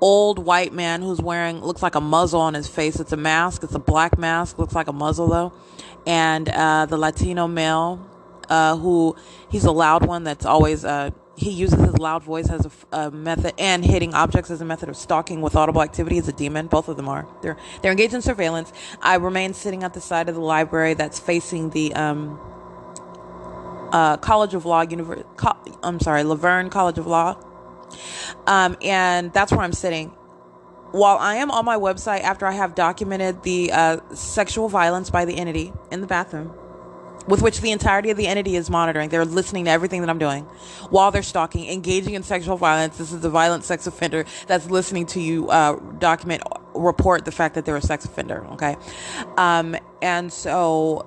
old white man who's looks like a muzzle on his face. It's a mask. It's a black mask. Looks like a muzzle though. And the Latino male who he's a loud one that's always he uses his loud voice as a method, and hitting objects as a method of stalking with audible activity. Is a demon. Both of them are. They're engaged in surveillance. I remain sitting at the side of the library that's facing the College of Law, Laverne College of Law, and that's where I'm sitting. While I am on my website, after I have documented the sexual violence by the entity in the bathroom, with which the entirety of the entity is monitoring. They're listening to everything that I'm doing while they're stalking, engaging in sexual violence. This is the violent sex offender that's listening to you report the fact that they're a sex offender, okay? And so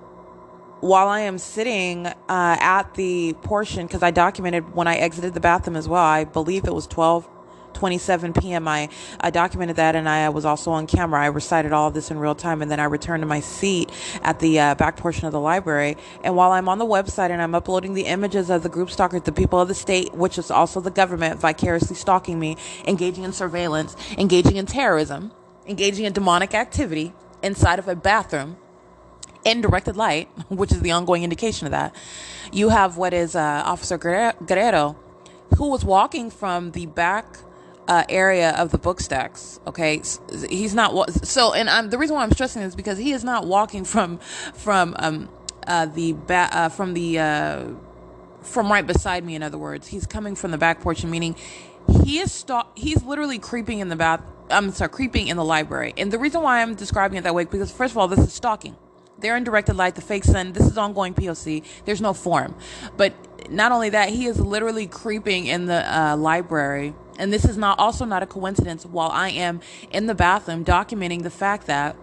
while I am sitting at the portion, because I documented when I exited the bathroom as well, I believe it was 12:27 p.m. I documented that, and I was also on camera. I recited all of this in real time, and then I returned to my seat at the back portion of the library. And while I'm on the website and I'm uploading the images of the group stalkers, the people of the state, which is also the government, vicariously stalking me, engaging in surveillance, engaging in terrorism, engaging in demonic activity inside of a bathroom in directed light, which is the ongoing indication of that, you have what is Officer Guerrero, who was walking from the back area of the book stacks. Okay, he's not the reason why I'm stressing this is because he is not walking from right beside me. In other words, he's coming from the back portion, meaning he's literally creeping in creeping in the library. And the reason why I'm describing it that way, because first of all, this is stalking. They're in directed light, the fake sun. This is ongoing P.O.C. There's no form. But not only that, he is literally creeping in the library. And this is not a coincidence while I am in the bathroom documenting the fact that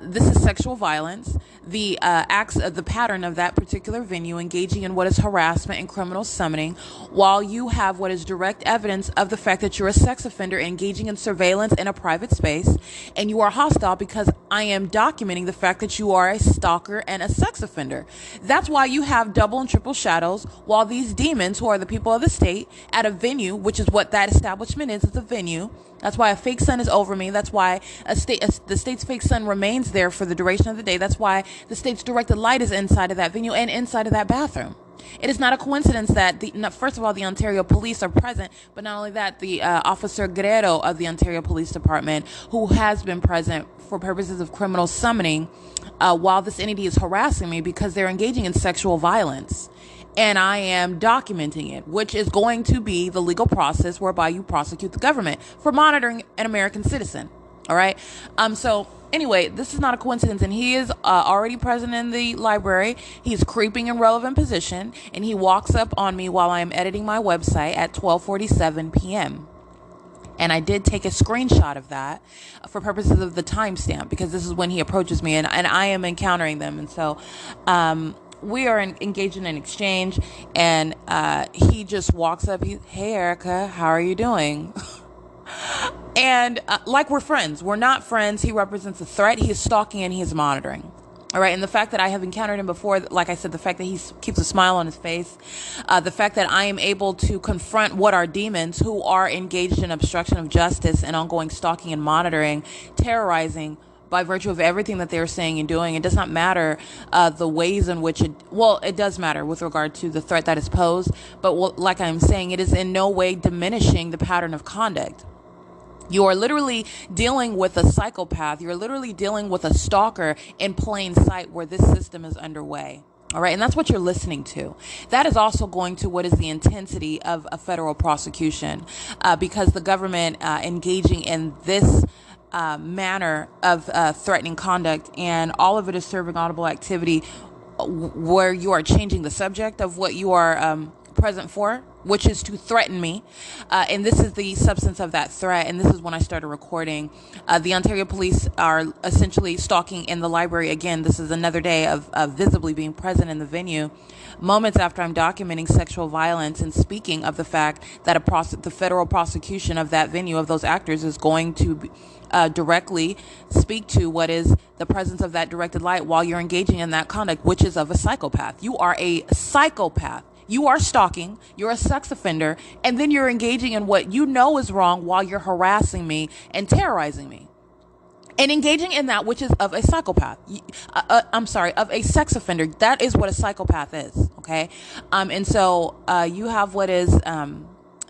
this is sexual violence, the acts of the pattern of that particular venue, engaging in what is harassment and criminal summoning, while you have what is direct evidence of the fact that you're a sex offender engaging in surveillance in a private space, and you are hostile because I am documenting the fact that you are a stalker and a sex offender. That's why you have double and triple shadows, while these demons, who are the people of the state, at a venue, which is what that establishment is, it's a venue. That's why a fake sun is over me. That's why the state's fake sun remains there for the duration of the day. That's why the state's directed light is inside of that venue and inside of that bathroom. It is not a coincidence that, first of all, the Ontario police are present, but not only that, the Officer Guerrero of the Ontario Police Department, who has been present for purposes of criminal summoning while this entity is harassing me because they're engaging in sexual violence. And I am documenting it, which is going to be the legal process whereby you prosecute the government for monitoring an American citizen. All right. So anyway, this is not a coincidence. And he is already present in the library. He's creeping in relevant position, and he walks up on me while I am editing my website at 12:47 p.m. And I did take a screenshot of that for purposes of the timestamp, because this is when he approaches me, and I am encountering them. And so, we are engaged in an exchange, and he just walks up. Hey, Erica, how are you doing? And like we're friends. We're not friends. He represents a threat. He is stalking and he is monitoring. All right. And the fact that I have encountered him before, like I said, the fact that he keeps a smile on his face, the fact that I am able to confront what are demons who are engaged in obstruction of justice and ongoing stalking and monitoring, terrorizing by virtue of everything that they're saying and doing. It does not matter the ways in which it does matter with regard to the threat that is posed, but like I'm saying, it is in no way diminishing the pattern of conduct. You are literally dealing with a psychopath. You're literally dealing with a stalker in plain sight where this system is underway. All right. And that's what you're listening to. That is also going to what is the intensity of a federal prosecution, because the government engaging in this manner of threatening conduct, and all of it is serving audible activity where you are changing the subject of what you are present for, which is to threaten me. And this is the substance of that threat. And this is when I started recording. The Ontario police are essentially stalking in the library. Again, this is another day of visibly being present in the venue, moments after I'm documenting sexual violence and speaking of the fact that the federal prosecution of that venue, of those actors, is going to directly speak to what is the presence of that directed light while you're engaging in that conduct, which is of a psychopath. You are a psychopath. You are stalking, you're a sex offender, and then you're engaging in what you know is wrong while you're harassing me and terrorizing me. And engaging in that which is of a psychopath. Of a sex offender. That is what a psychopath is, okay? And so you have what is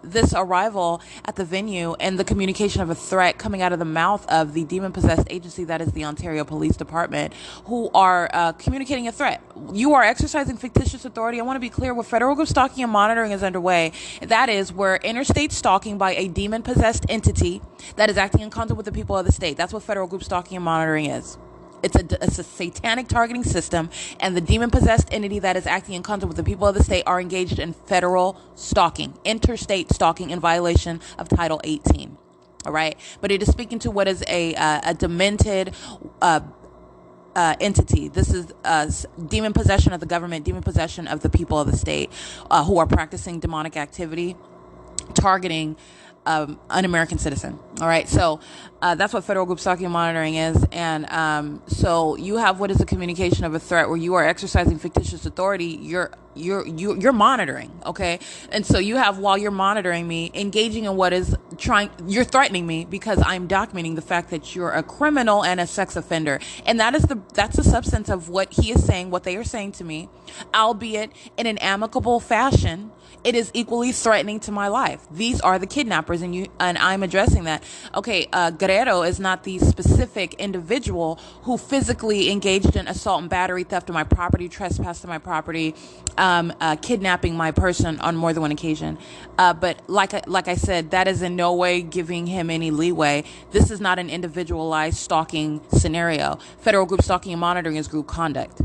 this arrival at the venue and the communication of a threat coming out of the mouth of the demon-possessed agency that is the Ontario Police Department, who are communicating a threat. You are exercising fictitious authority. I want to be clear, where federal group stalking and monitoring is underway, that is where interstate stalking by a demon-possessed entity that is acting in concert with the people of the state. That's what federal group stalking and monitoring is. It's a satanic targeting system, and the demon-possessed entity that is acting in concert with the people of the state are engaged in federal stalking, interstate stalking, in violation of Title 18. All right, but it is speaking to what is a demented entity. This is demon possession of the government, demon possession of the people of the state, who are practicing demonic activity, targeting an American citizen. All right. So that's what federal group stalking and monitoring is. And so you have what is a communication of a threat where you are exercising fictitious authority. You're monitoring. OK. And so you have, while you're monitoring me, engaging in what is you're threatening me because I'm documenting the fact that you're a criminal and a sex offender. And that's the substance of what he is saying, what they are saying to me, albeit in an amicable fashion. It is equally threatening to my life. These are the kidnappers, and I'm addressing that. Okay, Guerrero is not the specific individual who physically engaged in assault and battery, theft of my property, trespass to my property, kidnapping my person on more than one occasion. But like I said, that is in no way giving him any leeway. This is not an individualized stalking scenario. Federal group stalking and monitoring is group conduct.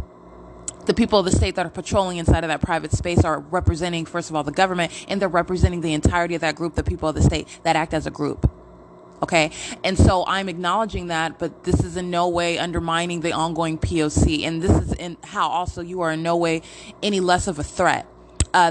The people of the state that are patrolling inside of that private space are representing, first of all, the government, and they're representing the entirety of that group, the people of the state that act as a group. Okay. And so I'm acknowledging that, but this is in no way undermining the ongoing P.O.C. And this is in how also you are in no way any less of a threat.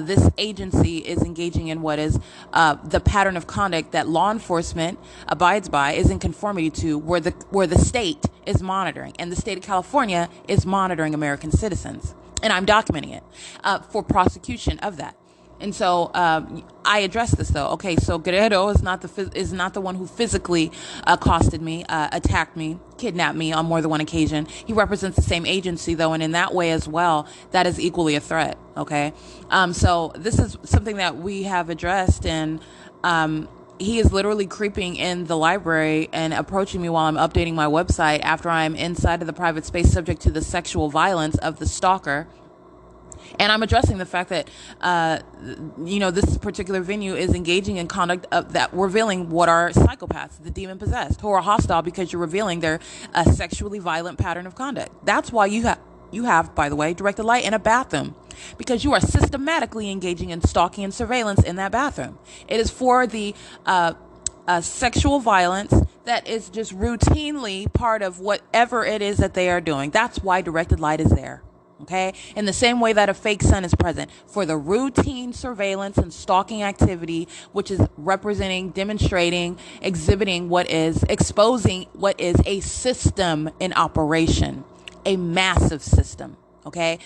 This agency is engaging in what is the pattern of conduct that law enforcement abides by, is in conformity to where the state is monitoring, and the state of California is monitoring American citizens, and I'm documenting it for prosecution of that. And so I address this though. Okay, so Guerrero is not the one who physically accosted me, attacked me, kidnapped me on more than one occasion. He represents the same agency though, and in that way as well, that is equally a threat. Okay, so this is something that we have addressed, and he is literally creeping in the library and approaching me while I'm updating my website after I'm inside of the private space subject to the sexual violence of the stalker. And I'm addressing the fact that, this particular venue is engaging in conduct that revealing what are psychopaths, the demon-possessed, who are hostile because you're revealing their sexually violent pattern of conduct. That's why you have, by the way, directed light in a bathroom, because you are systematically engaging in stalking and surveillance in that bathroom. It is for the sexual violence that is just routinely part of whatever it is that they are doing. That's why directed light is there. Okay, in the same way that a fake sun is present for the routine surveillance and stalking activity, which is representing, demonstrating, exhibiting exposing what is a system in operation, a massive system. Okay,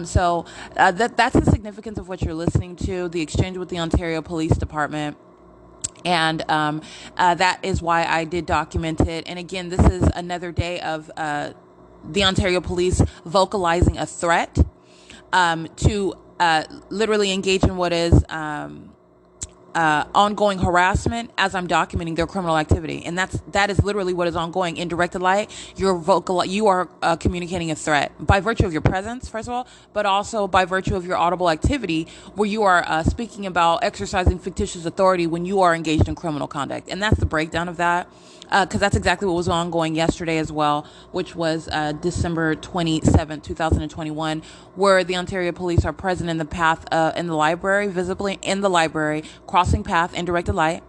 so that's the significance of what you're listening to, the exchange with the Ontario Police Department. And that is why I did document it. And again, this is another day of the Ontario Police vocalizing a threat to literally engage in what is ongoing harassment as I'm documenting their criminal activity. And that is literally what is ongoing. In directed light, you are communicating a threat by virtue of your presence, first of all, but also by virtue of your audible activity, where you are speaking about exercising fictitious authority when you are engaged in criminal conduct. And that's the breakdown of that. Because that's exactly what was ongoing yesterday as well, which was December 27th, 2021, where the Ontario Police are present in the path in the library, visibly in the library, crossing path in directed light,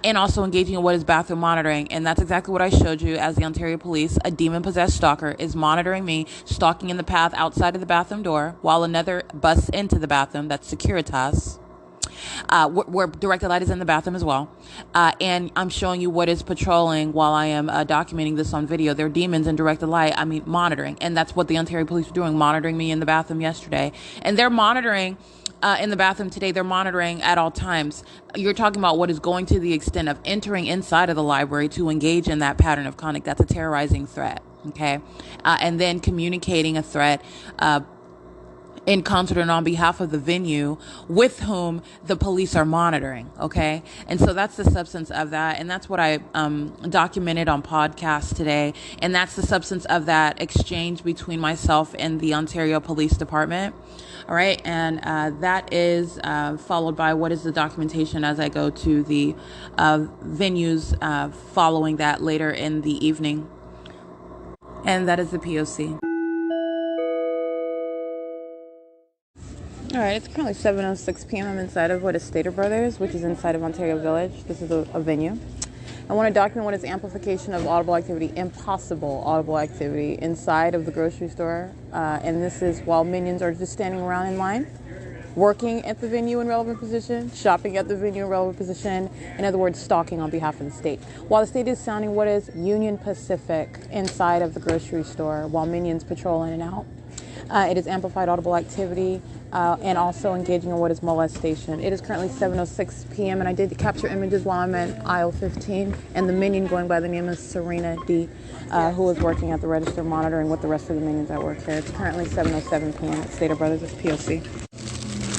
and also engaging in what is bathroom monitoring. And that's exactly what I showed you as the Ontario Police, a demon-possessed stalker, is monitoring me, stalking in the path outside of the bathroom door, while another busts into the bathroom, that's Securitas, where directed light is in the bathroom as well. And I'm showing you what is patrolling while I am documenting this on video. They're demons in directed light, monitoring. And that's what the Ontario Police were doing, monitoring me in the bathroom yesterday. And they're monitoring in the bathroom today. They're monitoring at all times. You're talking about what is going to the extent of entering inside of the library to engage in that pattern of conduct. That's a terrorizing threat, okay? And then communicating a threat in concert and on behalf of the venue with whom the police are monitoring, okay? And so that's the substance of that, and that's what I documented on podcast today, and that's the substance of that exchange between myself and the Ontario Police Department, all right? And that is followed by what is the documentation as I go to the venues following that later in the evening, and that is the P.O.C. All right, it's currently 7:06 p.m. I'm inside of what is Stater Brothers, which is inside of Ontario Village. This is a venue. I want to document what is amplification of audible activity, impossible audible activity inside of the grocery store. And this is while minions are just standing around in line, working at the venue in relevant position, shopping at the venue in relevant position, in other words, stalking on behalf of the state. While the state is sounding what is Union Pacific inside of the grocery store while minions patrol in and out. It is amplified audible activity and also engaging in what is molestation. It is currently 7:06 p.m. and I did capture images while I'm in aisle 15 and the minion going by the name of Serena D, who was working at the register monitoring with the rest of the minions that work here. It's currently 7:07 p.m. at Stater Brothers. It's P.O.C.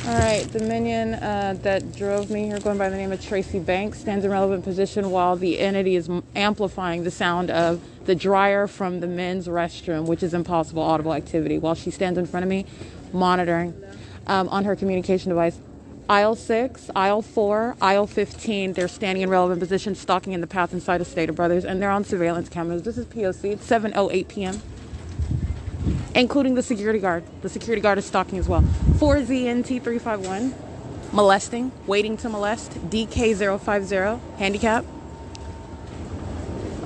All right, the minion that drove me here, going by the name of Tracy Banks, stands in relevant position while the entity is amplifying the sound of the dryer from the men's restroom, which is impossible audible activity, while she stands in front of me monitoring on her communication device. Aisle 6, aisle 4, aisle 15, they're standing in relevant position, stalking in the path inside of Stater Brothers, and they're on surveillance cameras. This is P.O.C. It's 7:08 p.m. including the security guard. The security guard is stalking as well. 4ZNT351, molesting, waiting to molest. DK050, handicap.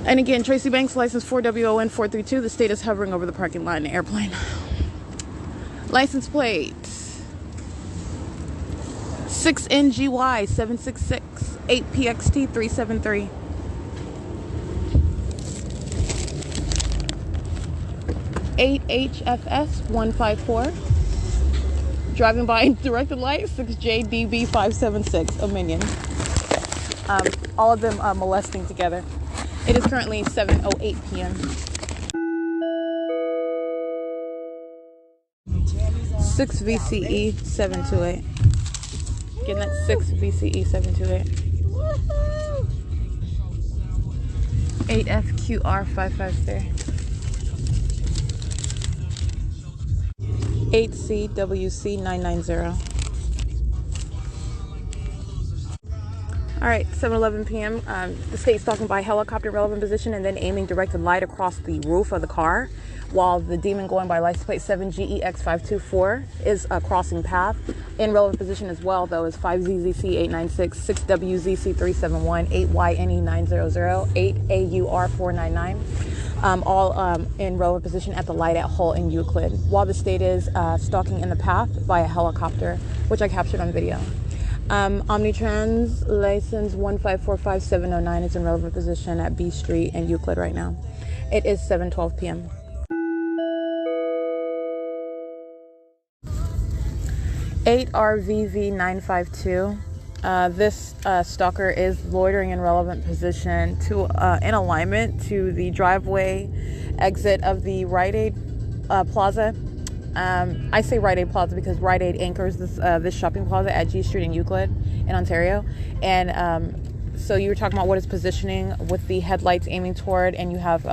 And again, Tracy Banks, license 4WON432. The state is hovering over the parking lot in an airplane. License plate 6NGY766 8PXT373. HFS154, driving by directed light 6JDB576, a minion. All of them molesting together. It is currently 7:08 p.m. 6 VCE 728. Again, that's 6 VCE 728. 8FQR 553. 8CWC 990. All right, 7:11 p.m. The state's stalking by helicopter relevant position and then aiming directed light across the roof of the car, while the demon going by license plate 7GEX524 is crossing path. In relevant position as well, though, is 5ZZC896, 6WZC371, 8YNE900, 8AUR499. All in relevant position at the light at Hull and Euclid, while the state is stalking in the path via helicopter, which I captured on video. Omnitrans license 1545709 is in relevant position at B Street and Euclid right now. It is 7:12 p.m. (8RVV952). This stalker is loitering in relevant position to in alignment to the driveway exit of the Rite Aid Plaza. I say Rite Aid Plaza because Rite Aid anchors this shopping plaza at G Street in Euclid in Ontario. And so you were talking about what is positioning with the headlights aiming toward, and you have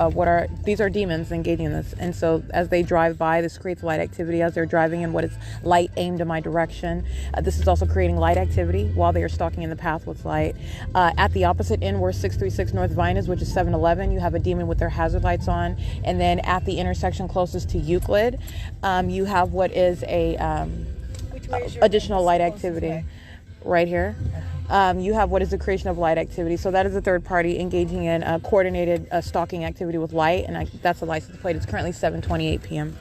these are demons engaging in this. And so as they drive by, this creates light activity as they're driving in what is light aimed in my direction. This is also creating light activity while they are stalking in the path with light. At the opposite end where 636 North Vine is, which is 7-Eleven, you have a demon with their hazard lights on. And then at the intersection closest to Euclid, you have what is additional light activity right here. You have what is the creation of light activity. So that is a third party engaging in coordinated stalking activity with light, and that's a license plate. It's currently 7:28 p.m.